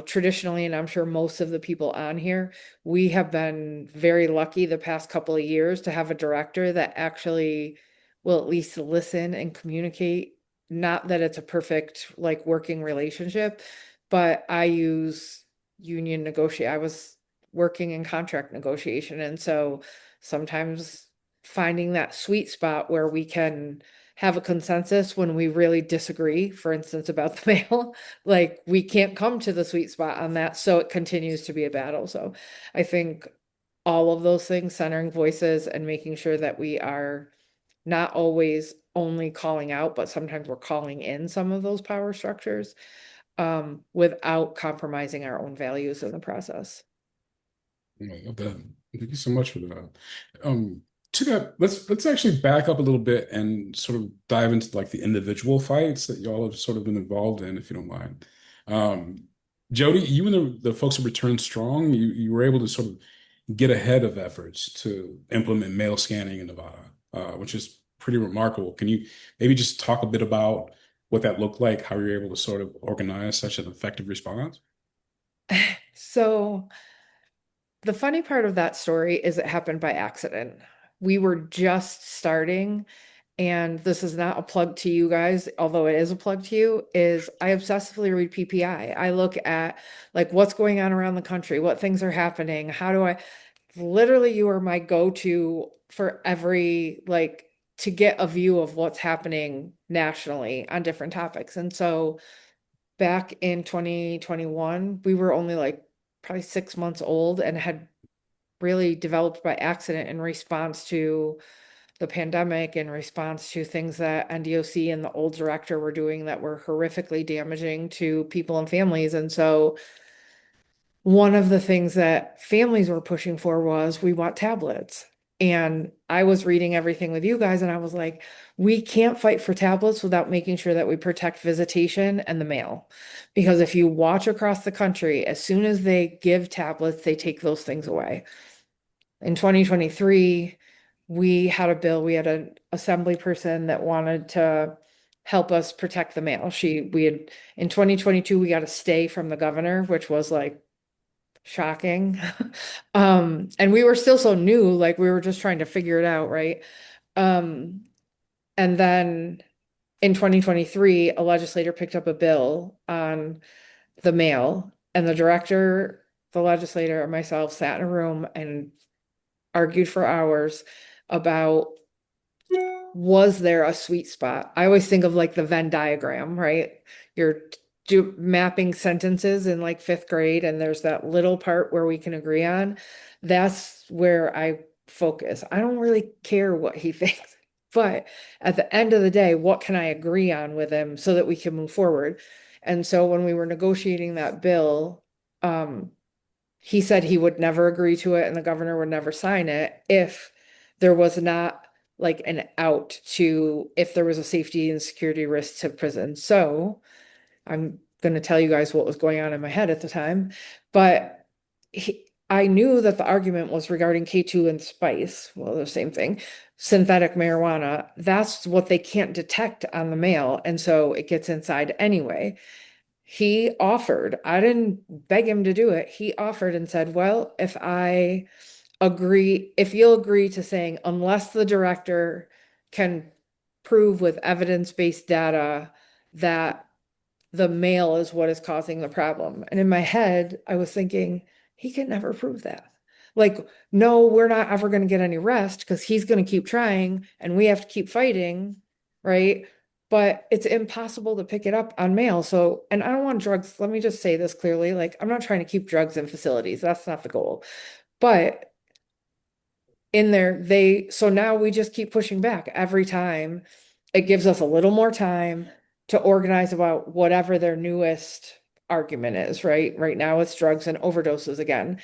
Speaker 4: traditionally, and I'm sure most of the people on here, we have been very lucky the past couple of years to have a director that actually will at least listen and communicate. Not that it's a perfect like working relationship, but I use union negotiate. I was working in contract negotiation. And so sometimes finding that sweet spot where we can have a consensus when we really disagree, for instance, about the mail, like we can't come to the sweet spot on that. So it continues to be a battle. So I think all of those things, centering voices and making sure that we are not always only calling out, but sometimes we're calling in some of those power structures, without compromising our own values in the process.
Speaker 3: I love that. Thank you so much for that. Um, to that, let's actually back up a little bit and sort of dive into like the individual fights that y'all have sort of been involved in, if you don't mind. Um, Jody, you and the folks at Return Strong, you were able to sort of get ahead of efforts to implement mail scanning in Nevada, which is pretty remarkable. Can you maybe just talk a bit about what that looked like, how you were able to sort of organize such an effective response?
Speaker 4: So the funny part of that story is it happened by accident. We were just starting, and this is not a plug to you guys, although it is a plug to you, is I obsessively read PPI. I look at like what's going on around the country, what things are happening, how do I literally you are my go-to for every like to get a view of what's happening nationally on different topics. And so back in 2021, we were only like probably 6 months old and had really developed by accident in response to the pandemic, in response to things that NDOC and the old director were doing that were horrifically damaging to people and families. And so one of the things that families were pushing for was we want tablets. And I was reading everything with you guys, and I was like, we can't fight for tablets without making sure that we protect visitation and the mail. Because if you watch across the country, as soon as they give tablets, they take those things away. In 2023, we had a bill, we had an assembly person that wanted to help us protect the mail. We had, in 2022, we got a stay from the governor, which was like, shocking. And we were still so new, like we were just trying to figure it out, right? Um, and then in 2023, a legislator picked up a bill on the mail, and the director, the legislator, and myself sat in a room and argued for hours about was there a sweet spot? I always think of like the Venn diagram, right? You're mapping sentences in like fifth grade, and there's that little part where we can agree on. That's where I focus. I don't really care what he thinks, but at the end of the day, what can I agree on with him so that we can move forward? And so when we were negotiating that bill, he said he would never agree to it and the governor would never sign it if there was not like an out to if there was a safety and security risk to prison. So I'm going to tell you guys what was going on in my head at the time, but I knew that the argument was regarding K2 and spice. Well, the same thing, synthetic marijuana. That's what they can't detect on the mail. And so it gets inside anyway. He offered, I didn't beg him to do it. He offered and said, well, if you'll agree to saying, unless the director can prove with evidence-based data that the mail is what is causing the problem. And in my head, I was thinking, he can never prove that. Like, no, we're not ever going to get any rest because he's going to keep trying and we have to keep fighting, right? But it's impossible to pick it up on mail. So, and I don't want drugs. Let me just say this clearly. Like, I'm not trying to keep drugs in facilities. That's not the goal. But in there, so now we just keep pushing back every time. It gives us a little more time to organize about whatever their newest argument is, right? Right now it's drugs and overdoses again.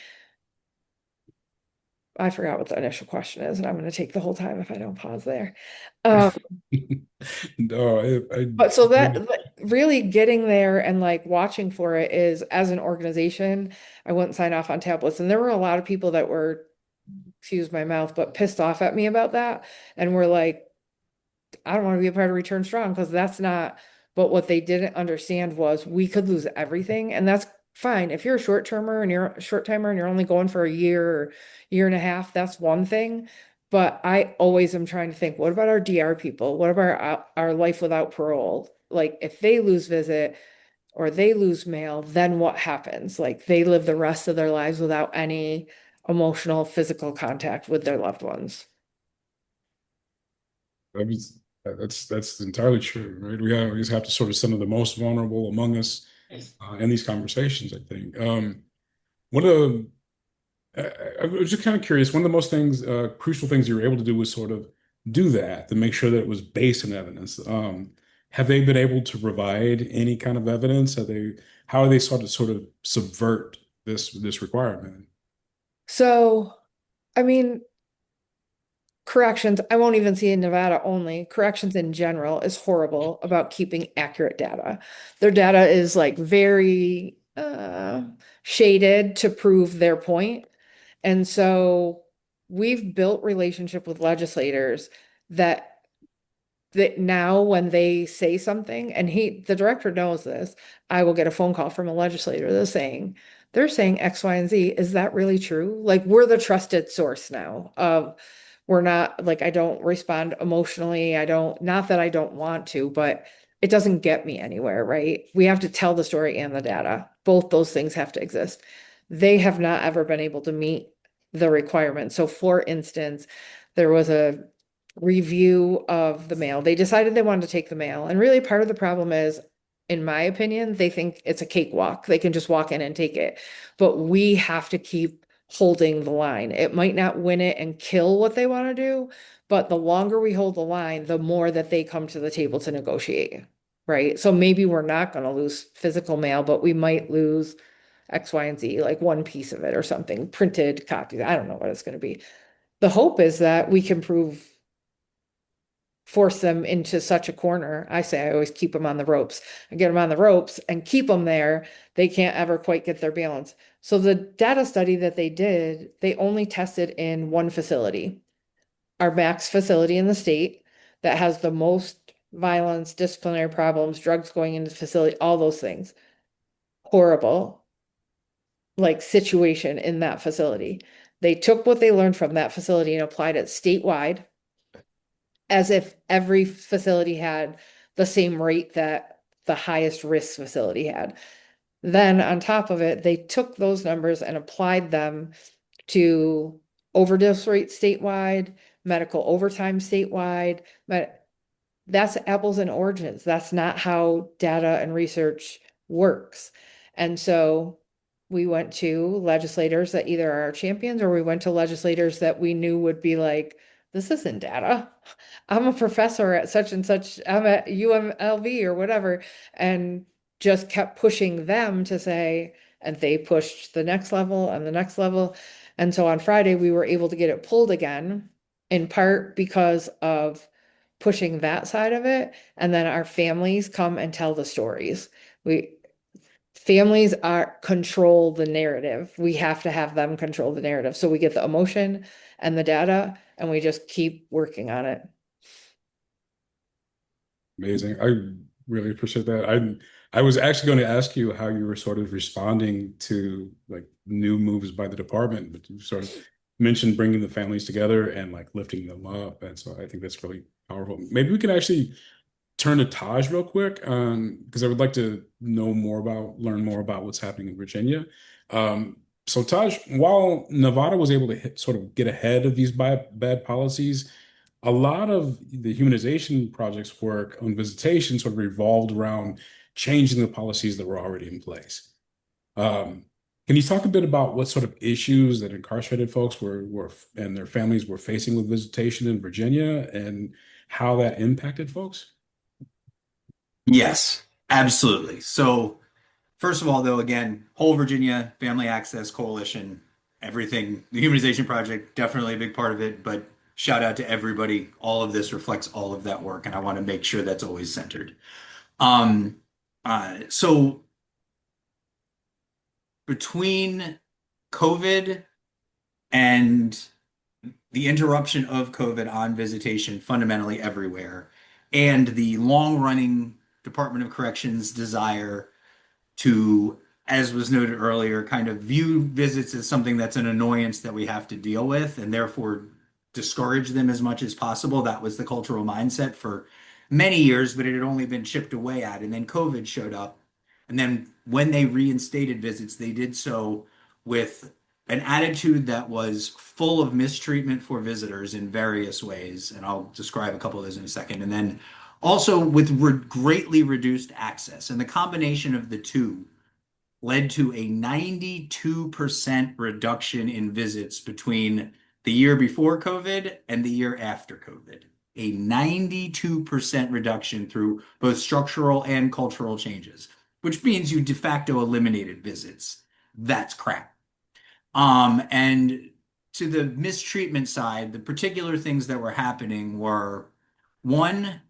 Speaker 4: I forgot what the initial question is, and I'm going to take the whole time if I don't pause there. Um,
Speaker 3: No,
Speaker 4: but so that really getting there and like watching for it is as an organization, I wouldn't sign off on tablets. And there were a lot of people that were, excuse my mouth, but pissed off at me about that. And were like, I don't want to be a part of Return Strong because that's not, but what they didn't understand was we could lose everything. And that's fine. If you're a short termer and you're a short timer and you're only going for a year or year and a half, that's one thing. But I always am trying to think, what about our DR people? What about our life without parole? Like if they lose visit or they lose mail, then what happens? Like they live the rest of their lives without any emotional, physical contact with their loved ones.
Speaker 3: I mean, that's entirely true, right? We always have to sort of center the most vulnerable among us in these conversations, I think. One of the I was just kind of curious. One of the most crucial things you were able to do was sort of do that to make sure that it was based in evidence. Have they been able to provide any kind of evidence? How are they sort of subvert this requirement?
Speaker 4: So, I mean, corrections, I won't even see in Nevada only. Corrections in general is horrible about keeping accurate data. Their data is like very shaded to prove their point. And so we've built relationship with legislators that now when they say something, and the director knows this, I will get a phone call from a legislator that's saying, they're saying X, Y, and Z. Is that really true? Like we're the trusted source now of we're not like I don't respond emotionally. I don't, not that I don't want to, but it doesn't get me anywhere, right? We have to tell the story and the data. Both those things have to exist. They have not ever been able to meet the requirements. So for instance, there was a review of the mail. They decided they wanted to take the mail. And really part of the problem is, in my opinion, they think it's a cakewalk. They can just walk in and take it. But we have to keep holding the line. It might not win it and kill what they want to do, but the longer we hold the line, the more that they come to the table to negotiate. Right. So maybe we're not going to lose physical mail, but we might lose X, Y, and Z, like one piece of it or something, printed copies. I don't know what it's going to be. The hope is that we can force them into such a corner. I say I always keep them on the ropes and get them on the ropes and keep them there. They can't ever quite get their balance. So the data study that they did, they only tested in one facility, our max facility in the state that has the most violence, disciplinary problems, drugs going into the facility, all those things. Horrible, like situation in that facility. They took what they learned from that facility and applied it statewide as if every facility had the same rate that the highest risk facility had. Then on top of it, they took those numbers and applied them to overdose rate statewide, medical overtime statewide, but that's apples and oranges. That's not how data and research works. And so we went to legislators that either are our champions or we went to legislators that we knew would be like, this isn't data. I'm a professor at such and such, I'm at UMLV or whatever, and just kept pushing them to say, and they pushed the next level and the next level. And so on Friday, we were able to get it pulled again, in part because of pushing that side of it. And then our families come and tell the stories. We families are control the narrative. We have to have them control the narrative. So we get the emotion and the data and we just keep working on it.
Speaker 3: Amazing. I really appreciate that. I was actually going to ask you how you were sort of responding to like new moves by the department, but you sort of mentioned bringing the families together and like lifting them up. And so I think that's really powerful. Maybe we can actually turn to Taj real quick, because I would like to learn more about what's happening in Virginia. So Taj, while Nevada was able to sort of get ahead of these bad policies, a lot of the humanization project's work on visitation sort of revolved around changing the policies that were already in place. Um, can you talk a bit about what sort of issues that incarcerated folks were and their families were facing with visitation in Virginia and how that impacted folks?
Speaker 5: Yes, absolutely. So, first of all, though, again, whole Virginia Family Access Coalition, everything, the Humanization Project, definitely a big part of it, but shout out to everybody. All of this reflects all of that work, and I want to make sure that's always centered. Um, so between COVID and the interruption of COVID on visitation fundamentally everywhere, and the long-running Department of Corrections desire to, as was noted earlier, kind of view visits as something that's an annoyance that we have to deal with and therefore discourage them as much as possible. That was the cultural mindset for many years, but it had only been chipped away at. And then COVID showed up. And then when they reinstated visits, they did so with an attitude that was full of mistreatment for visitors in various ways. And I'll describe a couple of those in a second. And then also with greatly reduced access. And the combination of the two led to a 92% reduction in visits between the year before COVID and the year after COVID. A 92% reduction through both structural and cultural changes, which means you de facto eliminated visits. That's crap. And to the mistreatment side, the particular things that were happening were one,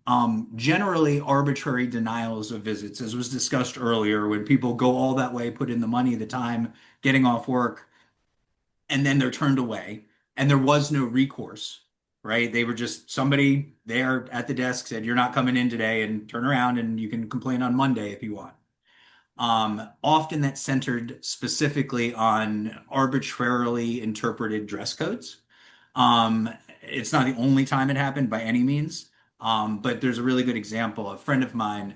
Speaker 5: generally arbitrary denials of visits, as was discussed earlier, when people go all that way, put in the money, the time, getting off work, and then they're turned away, and there was no recourse, right? They were just somebody there at the desk said, "You're not coming in today," and turn around and you can complain on Monday if you want. Often that's centered specifically on arbitrarily interpreted dress codes. It's not the only time it happened by any means, but there's a really good example. A friend of mine,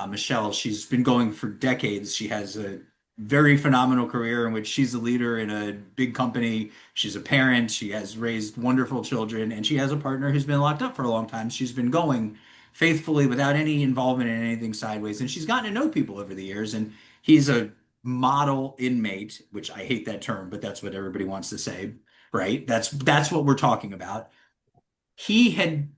Speaker 5: Michelle, she's been going for decades. She has a very phenomenal career in which she's a leader in a big company. She's a parent. She has raised wonderful children, and she has a partner who's been locked up for a long time. She's been going faithfully without any involvement in anything sideways, and she's gotten to know people over the years. And he's a model inmate, which I hate that term, but that's what everybody wants to say, right? That's what we're talking about. He had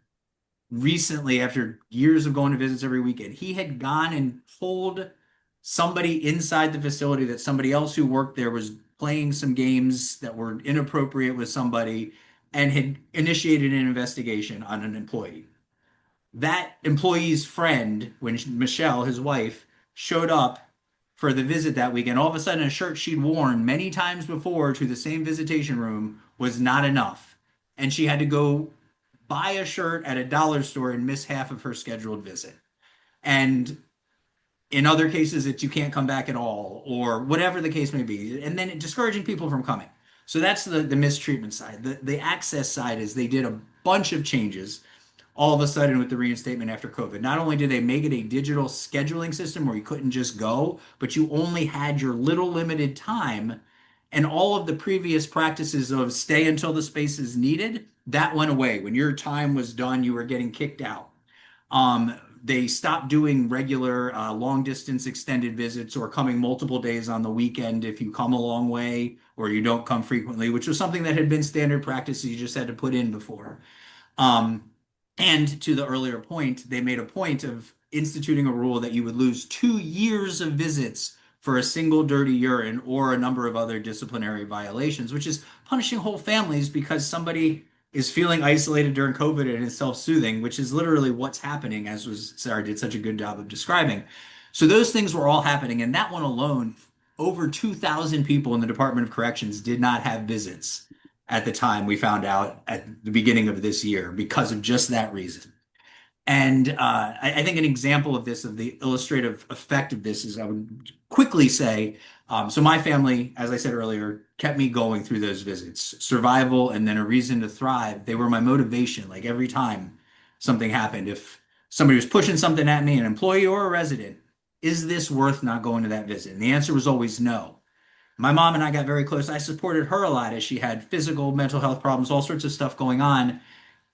Speaker 5: recently, after years of going to visits every weekend, he had gone and told somebody inside the facility that somebody else who worked there was playing some games that were inappropriate with somebody and had initiated an investigation on an employee. That employee's friend, when Michelle, his wife, showed up for the visit that weekend, all of a sudden a shirt she'd worn many times before to the same visitation room was not enough. And she had to go buy a shirt at a dollar store and miss half of her scheduled visit. And in other cases, it's you can't come back at all, or whatever the case may be. And then discouraging people from coming. So that's the mistreatment side. The access side is they did a bunch of changes all of a sudden with the reinstatement after COVID. Not only did they make it a digital scheduling system where you couldn't just go, but you only had your little limited time, and all of the previous practices of stay until the space is needed, that went away. When your time was done, you were getting kicked out. They stopped doing regular long distance extended visits or coming multiple days on the weekend if you come a long way or you don't come frequently, which was something that had been standard practice you just had to put in before. Um, and to the earlier point, they made a point of instituting a rule that you would lose 2 years of visits for a single dirty urine or a number of other disciplinary violations, which is punishing whole families because somebody is feeling isolated during COVID and is self-soothing, which is literally what's happening, as was Sarah did such a good job of describing. So those things were all happening, and that one alone, over 2,000 people in the Department of Corrections did not have visits at the time we found out at the beginning of this year because of just that reason. And I think an example of this, of the illustrative effect of this, is I would quickly say, so my family, as I said earlier, kept me going through those visits. Survival and then a reason to thrive. They were my motivation. Like every time something happened, if somebody was pushing something at me, an employee or a resident, is this worth not going to that visit? And the answer was always no. My mom and I got very close. I supported her a lot as she had physical, mental health problems, all sorts of stuff going on,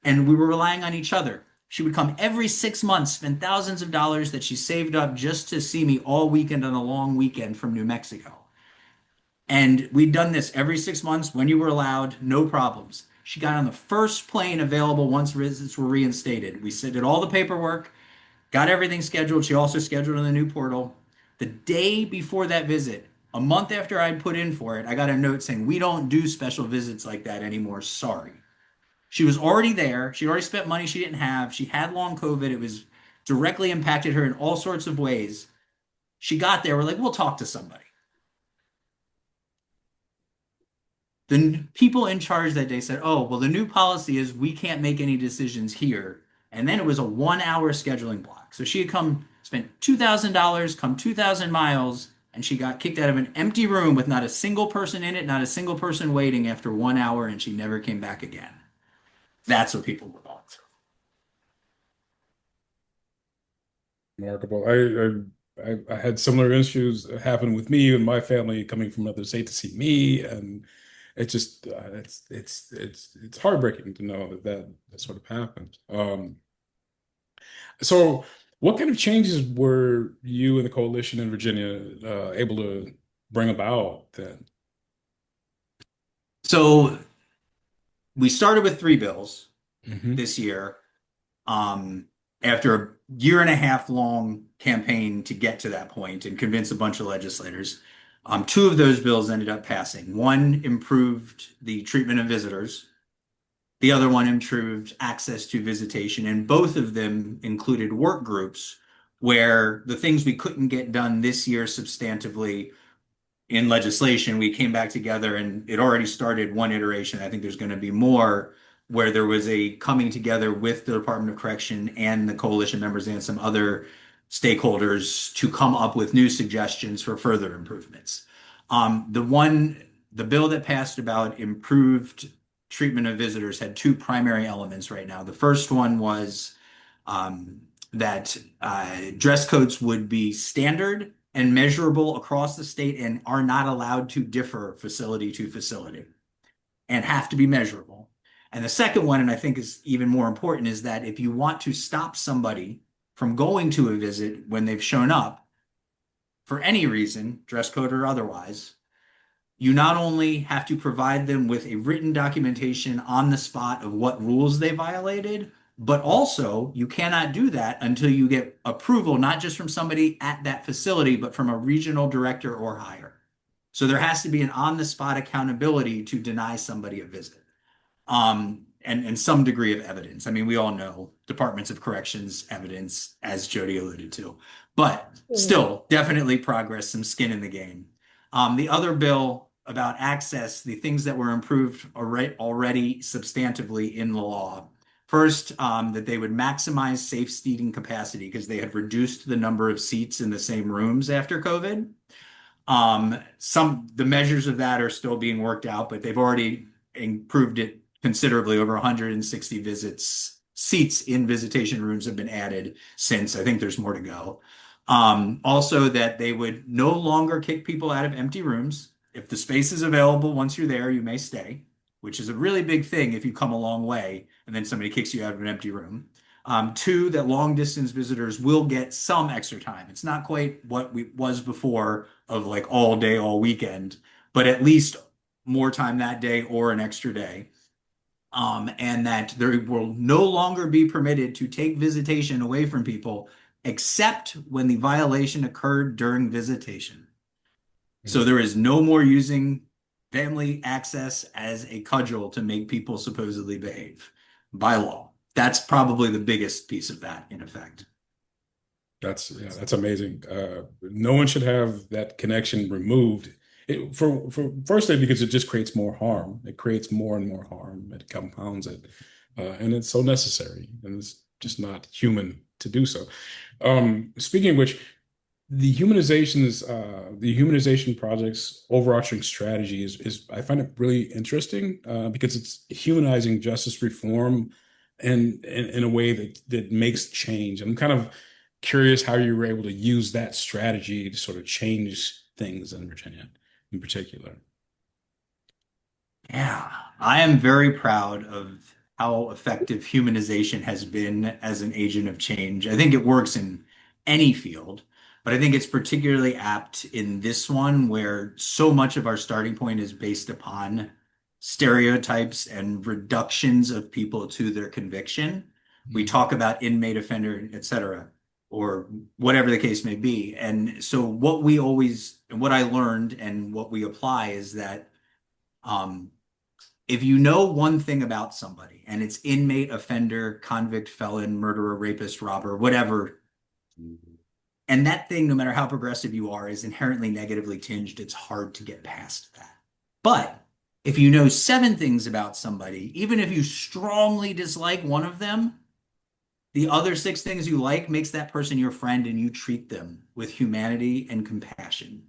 Speaker 5: and we were relying on each other. She would come every 6 months, spend thousands of dollars that she saved up just to see me all weekend on a long weekend from New Mexico. And we'd done this every 6 months when you were allowed, no problems. She got on the first plane available once visits were reinstated. We did all the paperwork, got everything scheduled. She also scheduled in the new portal. The day before that visit, a month after I'd put in for it, I got a note saying, "We don't do special visits like that anymore. Sorry." She was already there. She'd already spent money she didn't have. She had long COVID. It was directly impacted her in all sorts of ways. She got there. We're like, we'll talk to somebody. The people in charge that day said, "Oh, well, the new policy is we can't make any decisions here." And then it was a 1 hour scheduling block. So she had come, spent $2,000, come 2,000 miles, and she got kicked out of an empty room with not a single person in it, not a single person waiting after 1 hour, and she never came back again. That's what people were going through.
Speaker 3: Remarkable. I had similar issues happen with me and my family coming from another state to see me, and it just it's heartbreaking to know that sort of happened. So, what kind of changes were you and the coalition in Virginia able to bring about then?
Speaker 5: So we started with 3 bills
Speaker 3: Hmm.
Speaker 5: this year, um, after a year and a half long campaign to get to that point and convince a bunch of legislators. Two of those bills ended up passing. One improved the treatment of visitors. The other one improved access to visitation, and both of them included work groups where the things we couldn't get done this year substantively in legislation, we came back together and it already started one iteration. I think there's going to be more where there was a coming together with the Department of Correction and the coalition members and some other stakeholders to come up with new suggestions for further improvements. The bill that passed about improved treatment of visitors had two primary elements right now. The first one was that dress codes would be standard and measurable across the state and are not allowed to differ facility to facility and have to be measurable. And the second one, and I think is even more important, is that if you want to stop somebody from going to a visit when they've shown up for any reason, dress code or otherwise, you not only have to provide them with a written documentation on the spot of what rules they violated, but also you cannot do that until you get approval, not just from somebody at that facility, but from a regional director or higher. So there has to be an on-the-spot accountability to deny somebody a visit. And some degree of evidence. I mean, we all know departments of corrections evidence, as Jody alluded to, but still definitely progress, some skin in the game. The other bill about access, the things that were improved already substantively in the law. First, that they would maximize safe seating capacity because they had reduced the number of seats in the same rooms after COVID. The measures of that are still being worked out, but they've already improved it considerably. Over 160 seats in visitation rooms have been added since. I think there's more to go. Also that they would no longer kick people out of empty rooms. If the space is available, once you're there, you may stay, which is a really big thing if you come a long way and then somebody kicks you out of an empty room. Two, that long distance visitors will get some extra time. It's not quite what was before of like all day, all weekend, but at least more time that day or an extra day. And that there will no longer be permitted to take visitation away from people except when the violation occurred during visitation. So there is no more using family access as a cudgel to make people supposedly behave by law. That's probably the biggest piece of that in effect.
Speaker 3: That's amazing. No one should have that connection removed. For firstly, because it just creates more harm. It creates more and more harm. It compounds it, and it's so necessary, and it's just not human to do so. Speaking of which, the humanization project's overarching strategy is I find it really interesting because it's humanizing justice reform and in a way that makes change. I'm kind of curious how you were able to use that strategy to sort of change things in Virginia in particular.
Speaker 5: Yeah, I am very proud of how effective humanization has been as an agent of change. I think it works in any field, but I think it's particularly apt in this one where so much of our starting point is based upon stereotypes and reductions of people to their conviction. We talk about inmate, offender, et cetera, or whatever the case may be. And so what I learned and what we apply is that um, if you know one thing about somebody and it's inmate, offender, convict, felon, murderer, rapist, robber, whatever, and that thing, no matter how progressive you are, is inherently negatively tinged, it's hard to get past that. But if you know seven things about somebody, even if you strongly dislike one of them, the other six things you like makes that person your friend and you treat them with humanity and compassion.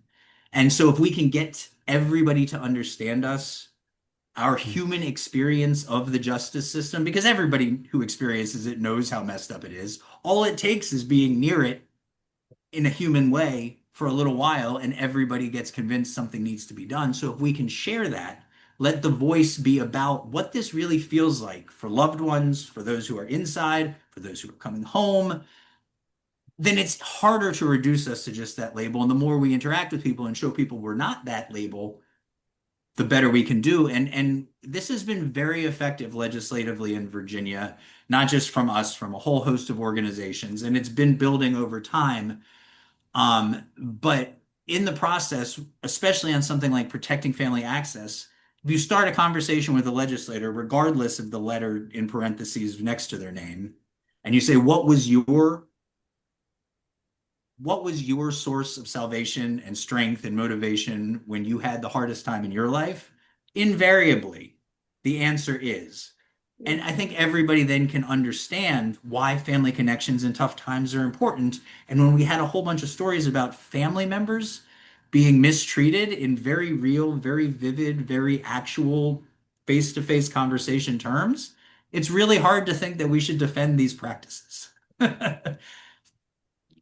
Speaker 5: And so if we can get everybody to understand us, our human experience of the justice system, because everybody who experiences it knows how messed up it is. All it takes is being near it in a human way for a little while, and everybody gets convinced something needs to be done. So if we can share that, let the voice be about what this really feels like for loved ones, for those who are inside, for those who are coming home, then it's harder to reduce us to just that label. And the more we interact with people and show people we're not that label, the better we can do. And this has been very effective legislatively in Virginia, not just from us, from a whole host of organizations. And it's been building over time. But in the process, especially on something like protecting family access, if you start a conversation with a legislator, regardless of the letter in parentheses next to their name, and you say, what was your source of salvation and strength and motivation when you had the hardest time in your life? Invariably, the answer is. And I think everybody then can understand why family connections in tough times are important. And when we had a whole bunch of stories about family members being mistreated in very real, very vivid, very actual face-to-face conversation terms, it's really hard to think that we should defend these practices.
Speaker 4: Yeah.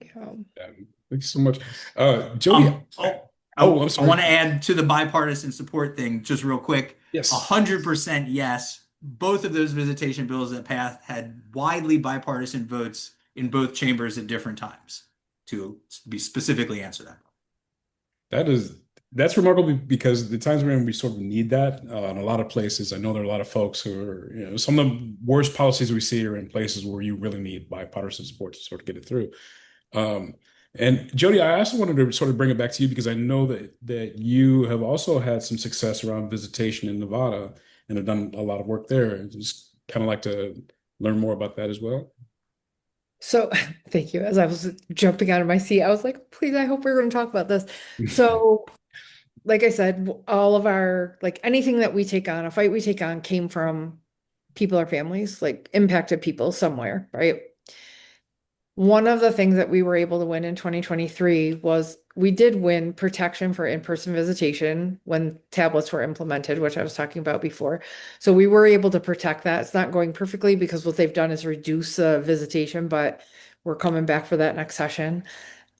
Speaker 3: Thank you so much. Jody, oh, I'm
Speaker 5: I
Speaker 3: sorry.
Speaker 5: want to add to the bipartisan support thing just real quick.
Speaker 3: Yes.
Speaker 5: 100% yes. Both of those visitation bills that passed had widely bipartisan votes in both chambers at different times to be specifically answer that.
Speaker 3: That's remarkable because the times when we sort of need that in a lot of places, I know there are a lot of folks who are, some of the worst policies we see are in places where you really need bipartisan support to sort of get it through. Um, and Jody, I also wanted to sort of bring it back to you because I know that you have also had some success around visitation in Nevada and have done a lot of work there. Just kind of like to learn more about that as well.
Speaker 4: So thank you. As I was jumping out of my seat, I was like, please, I hope we're going to talk about this. So, like I said, all of our, like anything that we take on, a fight we take on came from people or families, like impacted people somewhere, right? One of the things that we were able to win in 2023 was we did win protection for in-person visitation when tablets were implemented, which I was talking about before. So we were able to protect that. It's not going perfectly because what they've done is reduce visitation, but we're coming back for that next session.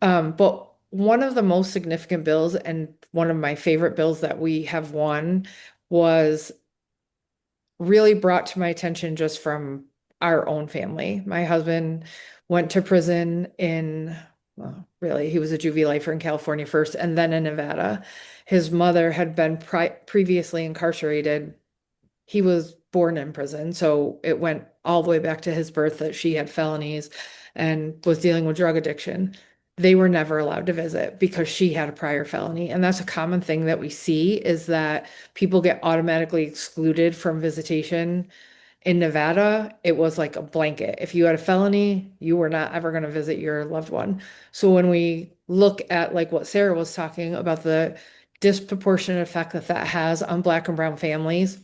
Speaker 4: But one of the most significant bills and one of my favorite bills that we have won was really brought to my attention just from our own family. My husband went to prison well, really, he was a juvie lifer in California first and then in Nevada. His mother had been previously incarcerated. He was born in prison, so it went all the way back to his birth that she had felonies and was dealing with drug addiction. They were never allowed to visit because she had a prior felony. And that's a common thing that we see is that people get automatically excluded from visitation. In Nevada, it was like a blanket. If you had a felony, you were not ever going to visit your loved one. So when we look at like what Sarah was talking about, the disproportionate effect that that has on Black and Brown families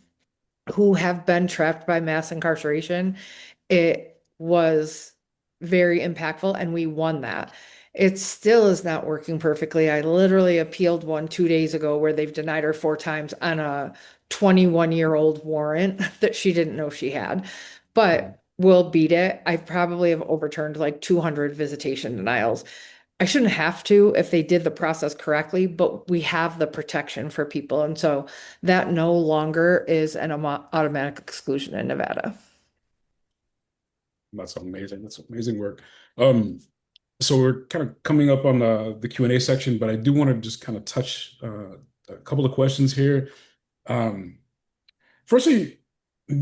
Speaker 4: who have been trapped by mass incarceration, it was very impactful and we won that. It still is not working perfectly. I literally appealed one 2 days ago where they've denied her 4 times on a 21-year-old warrant that she didn't know she had. But we'll beat it. I probably have overturned like 200 visitation denials. I shouldn't have to if they did the process correctly, but we have the protection for people. And so that no longer is an automatic exclusion in Nevada.
Speaker 3: That's amazing. That's amazing work. So we're kind of coming up on the Q&A section, but I do want to just kind of touch a couple of questions here. Firstly,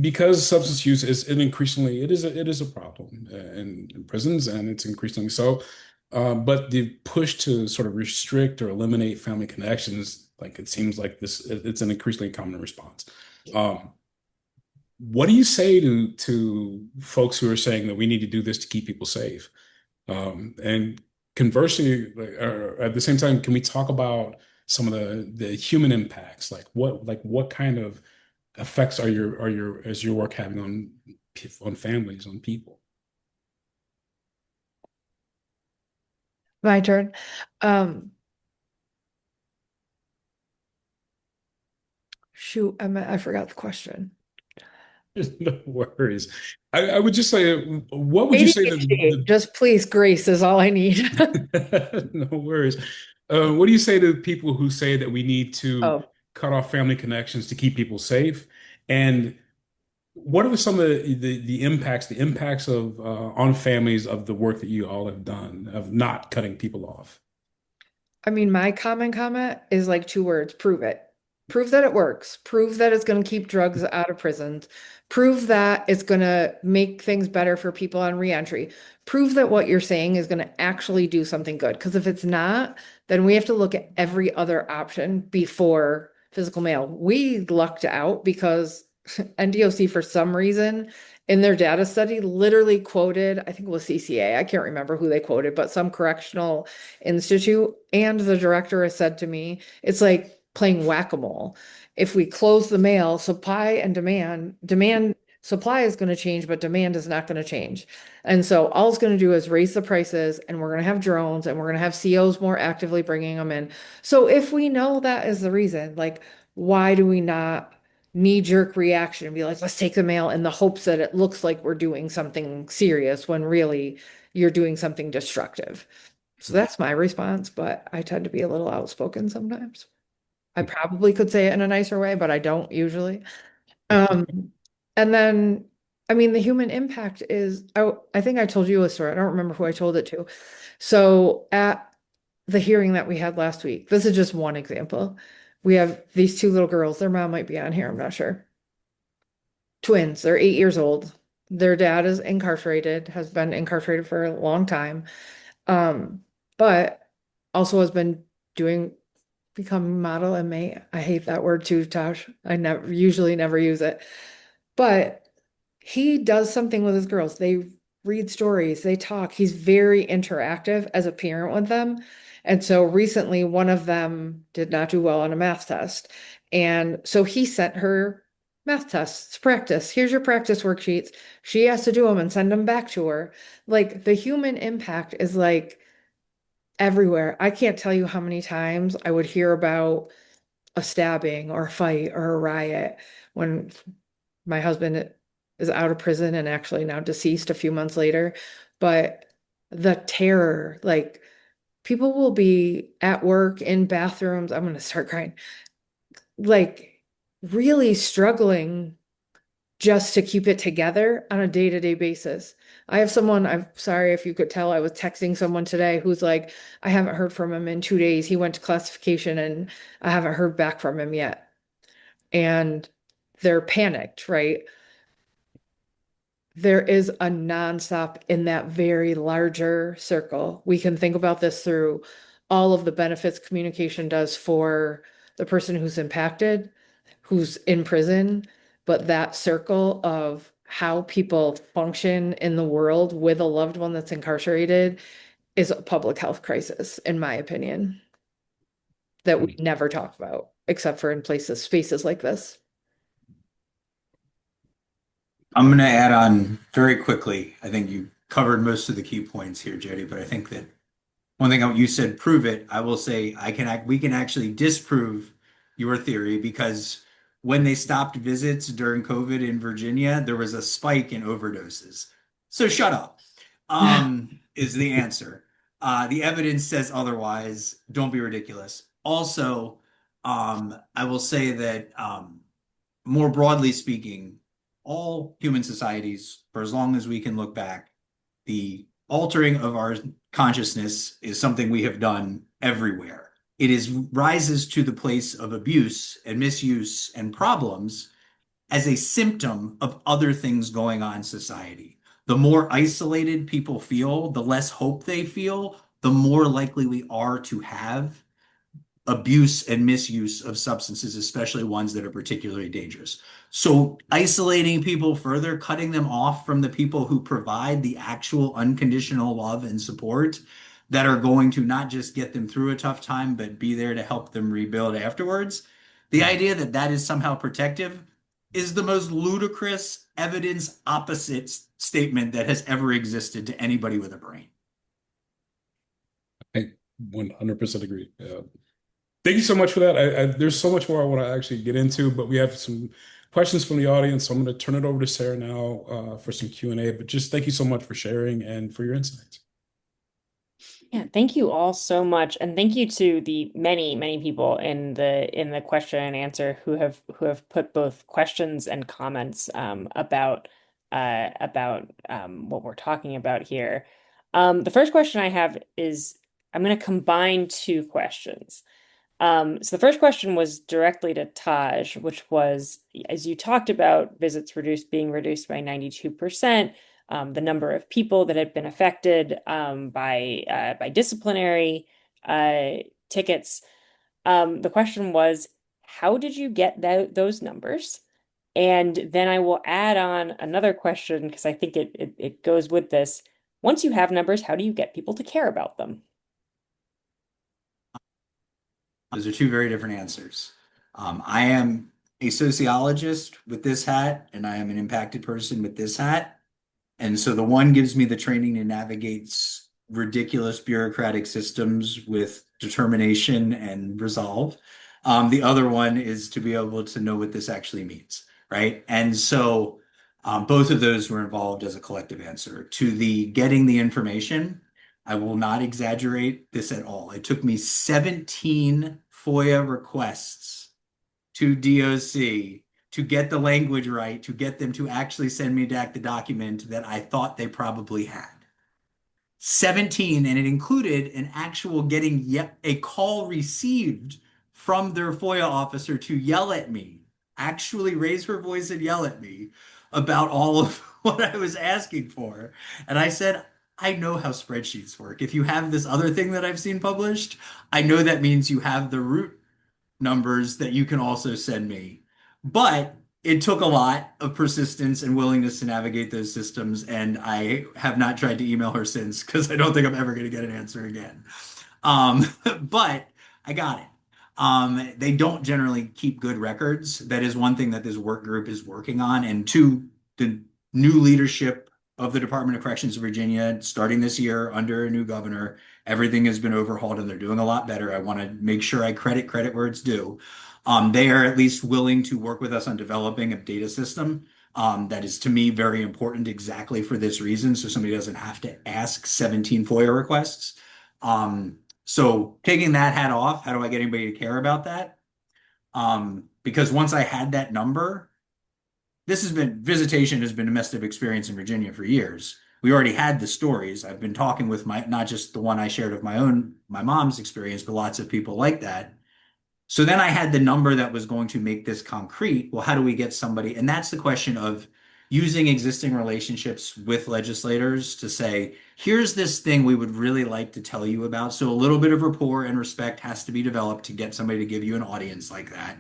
Speaker 3: because substance use is an increasingly it is a problem in prisons, and it's increasingly so. But the push to sort of restrict or eliminate family connections, like it seems like it's an increasingly common response. What do you say to folks who are saying that we need to do this to keep people safe? And conversely, at the same time, can we talk about some of the human impacts? What kind of effects is your work having on families, on people?
Speaker 4: My turn. Um, Shoot, I forgot the question.
Speaker 3: No worries. I would just say, what would you say
Speaker 4: ADHD, just please, grace is all I need.
Speaker 3: no worries. What do you say to people who say that we need to
Speaker 4: Oh,
Speaker 3: cut off family connections to keep people safe? And what are some of the impacts of on families of the work that you all have done of not cutting people off?
Speaker 4: I mean, my comment is like 2 words, prove it. Prove that it works. Prove that it's going to keep drugs out of prisons. Prove that it's going to make things better for people on reentry. Prove that what you're saying is going to actually do something good. Because if it's not, then we have to look at every other option before physical mail. We lucked out because NDOC, for some reason, in their data study, literally quoted, I think it was CCA, I can't remember who they quoted, but some correctional institute. And the director has said to me, it's like playing whack-a-mole. If we close the mail, supply and supply is going to change, but demand is not going to change. And so all it's going to do is raise the prices, and we're going to have drones, and we're going to have COs more actively bringing them in. So if we know that is the reason, like, why do we not knee-jerk reaction and be like, let's take the mail in the hopes that it looks like we're doing something serious when really you're doing something destructive? So that's my response, but I tend to be a little outspoken sometimes. I probably could say it in a nicer way, but I don't usually. Um, and then, I mean, the human impact is, I think I told you a story. I don't remember who I told it to. So at the hearing that we had last week, this is just one example. We have these two little girls. Their mom might be on here, I'm not sure. Twins, they're 8 years old. Their dad is incarcerated, has been incarcerated for a long time, but also has been doing become model and mate. I hate that word too, Tosh. I never use it. But he does something with his girls. They read stories, they talk. He's very interactive as a parent with them. And so recently, one of them did not do well on a math test. And so he sent her math tests to practice. Here's your practice worksheets. She has to do them and send them back to her. Like the human impact is like everywhere. I can't tell you how many times I would hear about a stabbing or a fight or a riot when my husband is out of prison and actually now deceased a few months later. But the terror, like people will be at work in bathrooms. I'm going to start crying, like really struggling just to keep it together on a day-to-day basis. I have someone, I'm sorry if you could tell, I was texting someone today who's like, I haven't heard from him in 2 days. He went to classification and I haven't heard back from him yet. And they're panicked, right? There is a nonstop in that very larger circle. We can think about this through all of the benefits communication does for the person who's impacted, who's in prison, but that circle of how people function in the world with a loved one that's incarcerated is a public health crisis, in my opinion, that we never talk about, except for in spaces like this.
Speaker 5: I'm going to add on very quickly. I think you covered most of the key points here, Jody, but I think that one thing you said, prove it. I will say we can actually disprove your theory because when they stopped visits during COVID in Virginia, there was a spike in overdoses. So shut up, is the answer. The evidence says otherwise. Don't be ridiculous. Also, I will say that more broadly speaking, all human societies, for as long as we can look back, the altering of our consciousness is something we have done everywhere. It is rises to the place of abuse and misuse and problems as a symptom of other things going on in society. The more isolated people feel, the less hope they feel, the more likely we are to have abuse and misuse of substances, especially ones that are particularly dangerous. So isolating people further, cutting them off from the people who provide the actual unconditional love and support that are going to not just get them through a tough time, but be there to help them rebuild afterwards. The idea that that is somehow protective is the most ludicrous evidence opposite statement that has ever existed to anybody with a brain.
Speaker 3: I 100% agree. Thank you so much for that. There's so much more I want to actually get into, but we have some questions from the audience. So I'm going to turn it over to Sarah now for some Q&A. But just thank you so much for sharing and for your insights.
Speaker 1: Yeah, thank you all so much, and thank you to the many, many people in the question and answer who have put both questions and comments about what we're talking about here. The first question I have is I'm going to combine two questions. So the first question was directly to Taj, which was, as you talked about visits being reduced by 92%, the number of people that had been affected by disciplinary tickets. The question was, how did you get those numbers? And then I will add on another question because I think it goes with this. Once you have numbers, how do you get people to care about them?
Speaker 5: Those are two very different answers. I am a sociologist with this hat, and I am an impacted person with this hat. And so the one gives me the training to navigate ridiculous bureaucratic systems with determination and resolve. The other one is to be able to know what this actually means, right? And so both of those were involved as a collective answer. To the getting the information, I will not exaggerate this at all. It took me 17 FOIA requests to DOC to get the language right, to get them to actually send me back the document that I thought they probably had. 17, and it included an actual getting a call received from their FOIA officer to yell at me, actually raise her voice and yell at me about all of what I was asking for. And I said, I know how spreadsheets work. If you have this other thing that I've seen published, I know that means you have the root numbers that you can also send me. But it took a lot of persistence and willingness to navigate those systems, and I have not tried to email her since because I don't think I'm ever going to get an answer again. But I got it. They don't generally keep good records. That is one thing that this work group is working on. And two, the new leadership of the Department of Corrections of Virginia, starting this year under a new governor, everything has been overhauled and they're doing a lot better. I want to make sure I credit where it's due. They are at least willing to work with us on developing a data system. That is to me very important exactly for this reason. So somebody doesn't have to ask 17 FOIA requests. So taking that hat off, how do I get anybody to care about that? Because once I had that number, visitation has been a messed up experience in Virginia for years. We already had the stories. I've been talking with not just the one I shared of my mom's experience, but lots of people like that. So then I had the number that was going to make this concrete. Well, how do we get somebody? And that's the question of using existing relationships with legislators to say, here's this thing we would really like to tell you about. So a little bit of rapport and respect has to be developed to get somebody to give you an audience like that.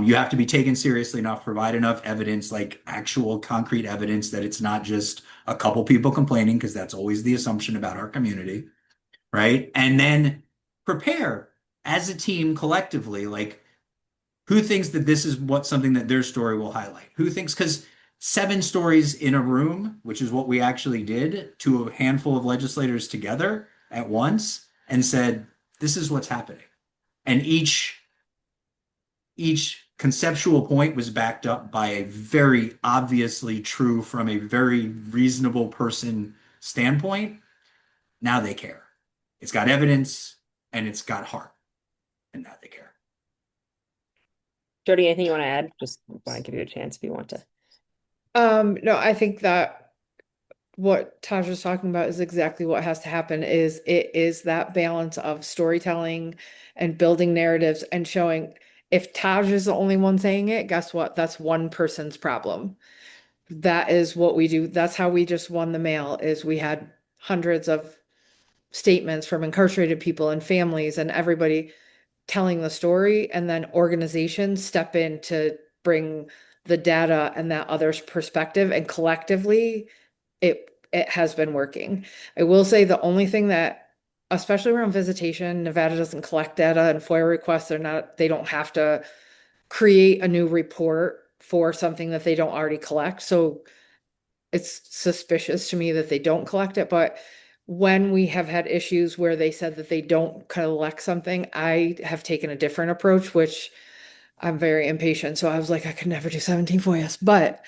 Speaker 5: You have to be taken seriously enough, provide enough evidence, like actual concrete evidence that it's not just a couple people complaining, because that's always the assumption about our community, right? And then prepare as a team collectively, like who thinks that this is something that their story will highlight? Who thinks, because 7 stories in a room, which is what we actually did to a handful of legislators together at once and said, this is what's happening. And each conceptual point was backed up by a very obviously true from a very reasonable person standpoint. Now they care. It's got evidence and it's got heart. And now they care.
Speaker 1: Jody, anything you want to add? Just want to give you a chance if you want to.
Speaker 4: No, I think that what Taj was talking about is exactly what has to happen is it is that balance of storytelling and building narratives and showing if Taj is the only one saying it, guess what? That's one person's problem. That is what we do. That's how we just won the mail is we had hundreds of statements from incarcerated people and families and everybody telling the story, and then organizations step in to bring the data and that other's perspective, and collectively it has been working. I will say the only thing that, especially around visitation, Nevada doesn't collect data and FOIA requests, they don't have to create a new report for something that they don't already collect. So it's suspicious to me that they don't collect it, but when we have had issues where they said that they don't collect something, I have taken a different approach, which I'm very impatient. So I was like, I could never do 17 FOIAs. But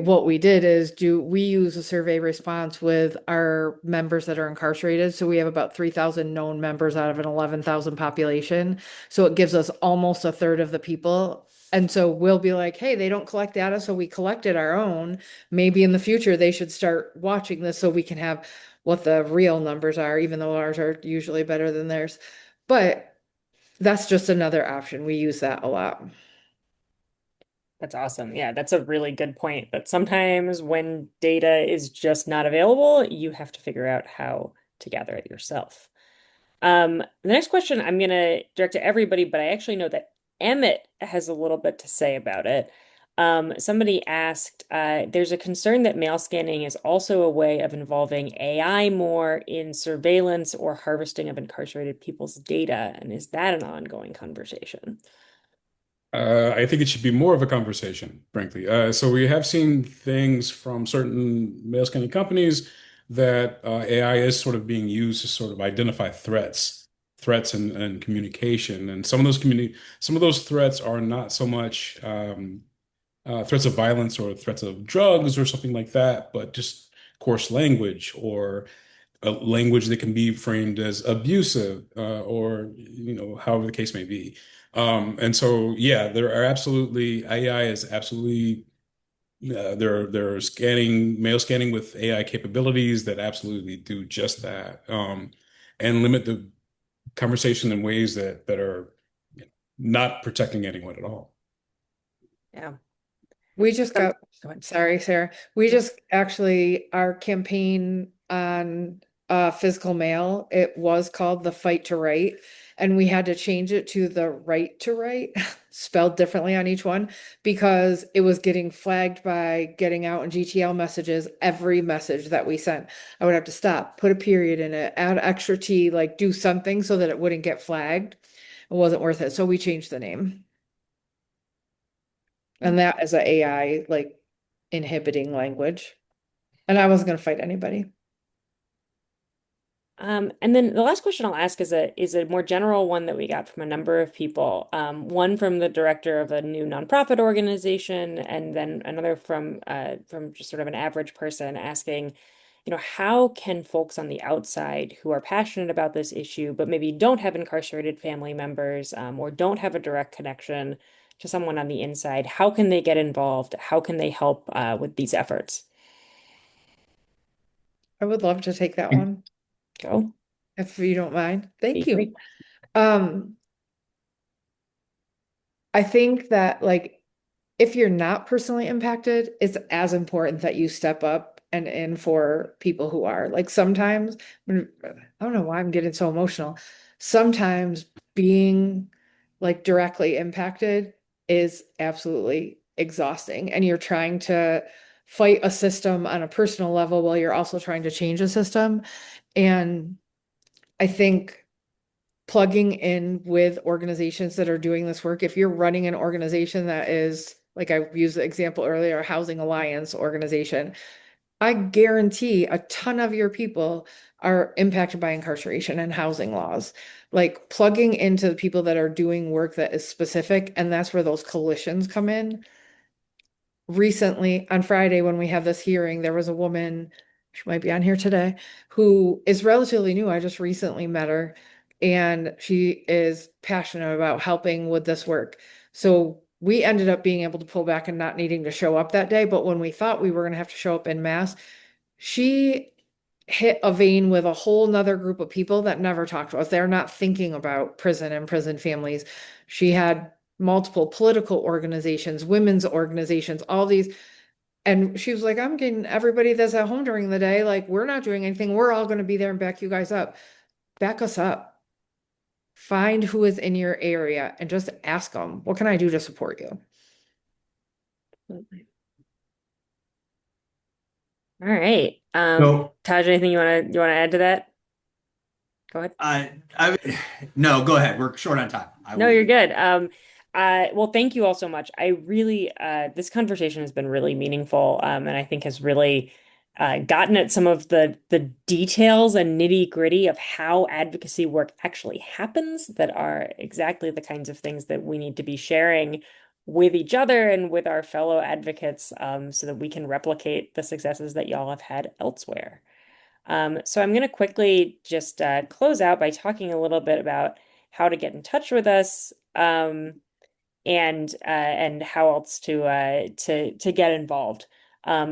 Speaker 4: what we did is we use a survey response with our members that are incarcerated. So we have about 3,000 known members out of an 11,000 population. So it gives us almost a third of the people. And so we'll be like, hey, they don't collect data. So we collected our own. Maybe in the future, they should start watching this so we can have what the real numbers are, even though ours are usually better than theirs. But That's just another option. We use that a lot.
Speaker 1: That's awesome. Yeah, that's a really good point. That sometimes when data is just not available, you have to figure out how to gather it yourself. The next question I'm going to direct to everybody, but I actually know that Emmett has a little bit to say about it. Somebody asked, there's a concern that mail scanning is also a way of involving AI more in surveillance or harvesting of incarcerated people's data. And is that an ongoing conversation?
Speaker 3: I think it should be more of a conversation, frankly. So we have seen things from certain mail scanning companies that AI is sort of being used to sort of identify threats and communication. And some of those threats are not so much threats of violence or threats of drugs or something like that, but just coarse language or a language that can be framed as abusive, or however the case may be. And so, yeah, there are absolutely AI is absolutely they're scanning mail scanning with AI capabilities that absolutely do just that, and limit the conversation in ways that are not protecting anyone at all.
Speaker 1: Yeah.
Speaker 4: We just got,
Speaker 1: Go ahead.
Speaker 4: sorry, Sarah. We just actually, our campaign on physical mail, it was called the Fight to Write. And we had to change it to the Right to Write, spelled differently on each one, because it was getting flagged by getting out in GTL messages, every message that we sent. I would have to stop, put a period in it, add extra T, like do something so that it wouldn't get flagged. It wasn't worth it. So we changed the name. And that is a AI like inhibiting language. And I wasn't gonna fight anybody.
Speaker 1: And then the last question I'll ask is a more general one that we got from a number of people. One from the director of a new nonprofit organization, and then another from just sort of an average person asking, how can folks on the outside who are passionate about this issue, but maybe don't have incarcerated family members, or don't have a direct connection to someone on the inside, how can they get involved? How can they help with these efforts?
Speaker 4: I would love to take that one,
Speaker 1: Go,
Speaker 4: if you don't mind.
Speaker 1: be
Speaker 4: Thank you.
Speaker 1: free.
Speaker 4: Um, I think that like if you're not personally impacted, it's as important that you step up and in for people who are. Like sometimes, I don't know why I'm getting so emotional. Sometimes being like directly impacted is absolutely exhausting, and you're trying to fight a system on a personal level while you're also trying to change a system. And I think plugging in with organizations that are doing this work. If you're running an organization that is, like I used the example earlier, a housing alliance organization, I guarantee a ton of your people are impacted by incarceration and housing laws. Like plugging into the people that are doing work that is specific, and that's where those coalitions come in. Recently on Friday when we have this hearing, there was a woman, she might be on here today, who is relatively new. I just recently met her, and she is passionate about helping with this work. So we ended up being able to pull back and not needing to show up that day. But when we thought we were going to have to show up in mass, she hit a vein with a whole nother group of people that never talked to us. They're not thinking about prison and prison families. She had multiple political organizations, women's organizations, all these. And she was like, I'm getting everybody that's at home during the day. Like, we're not doing anything. We're all going to be there and back you guys up. Back us up. Find who is in your area and just ask them, what can I do to support you?
Speaker 1: All right.
Speaker 5: So,
Speaker 1: Taj, anything you wanna add to that? Go ahead.
Speaker 5: I no, go ahead. We're short on time. I
Speaker 1: No, you're
Speaker 5: will.
Speaker 1: good. Well, thank you all so much. I really, this conversation has been really meaningful, and I think has really gotten at some of the details and nitty-gritty of how advocacy work actually happens that are exactly the kinds of things that we need to be sharing with each other and with our fellow advocates, so that we can replicate the successes that y'all have had elsewhere. So I'm going to quickly just close out by talking a little bit about how to get in touch with us, and how else to get involved.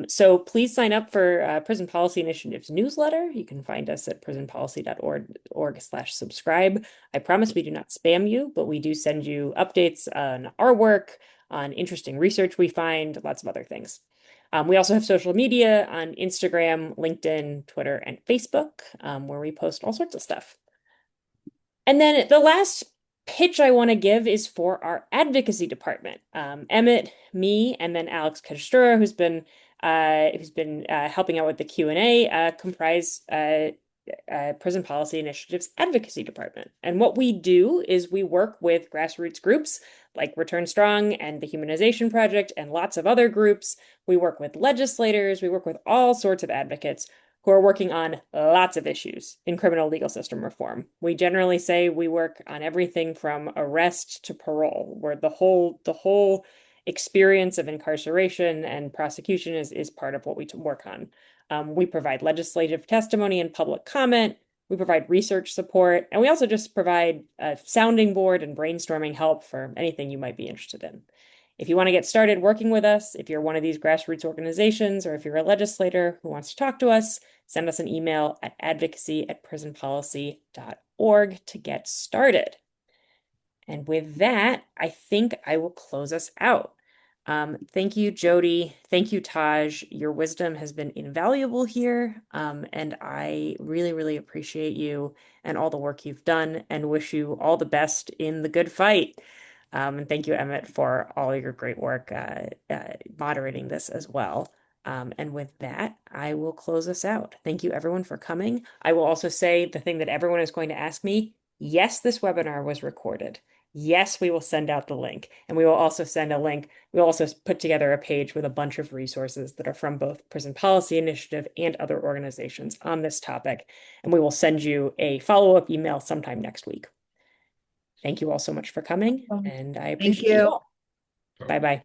Speaker 1: So please sign up for Prison Policy Initiative's newsletter. You can find us at prisonpolicy.org/subscribe. I promise we do not spam you, but we do send you updates on our work, on interesting research we find, lots of other things. We also have social media on Instagram, LinkedIn, Twitter, and Facebook, where we post all sorts of stuff. And then the last pitch I want to give is for our advocacy department. Emmett, me, and then Alex Kajstura, who's been helping out with the Q&A, comprise Prison Policy Initiative's advocacy department. And what we do is we work with grassroots groups like Return Strong and the Humanization Project and lots of other groups. We work with legislators, we work with all sorts of advocates who are working on lots of issues in criminal legal system reform. We generally say we work on everything from arrest to parole, where the whole experience of incarceration and prosecution is part of what we work on. We provide legislative testimony and public comment. We provide research support, and we also just provide a sounding board and brainstorming help for anything you might be interested in. If you want to get started working with us, if you're one of these grassroots organizations, or if you're a legislator who wants to talk to us, send us an email at advocacy@prisonpolicy.org to get started. And with that, I think I will close us out. Thank you, Jody. Thank you, Taj. Your wisdom has been invaluable here, and I really, really appreciate you and all the work you've done and wish you all the best in the good fight. And thank you, Emmett, for all your great work moderating this as well. And with that, I will close us out. Thank you, everyone, for coming. I will also say the thing that everyone is going to ask me, yes, this webinar was recorded. Yes, we will send out the link, and we will also send a link. We'll also put together a page with a bunch of resources that are from both Prison Policy Initiative and other organizations on this topic, and we will send you a follow-up email sometime next week. Thank you all so much for coming, and I
Speaker 2: Thank
Speaker 1: appreciate you
Speaker 2: you.
Speaker 1: all. Bye-bye.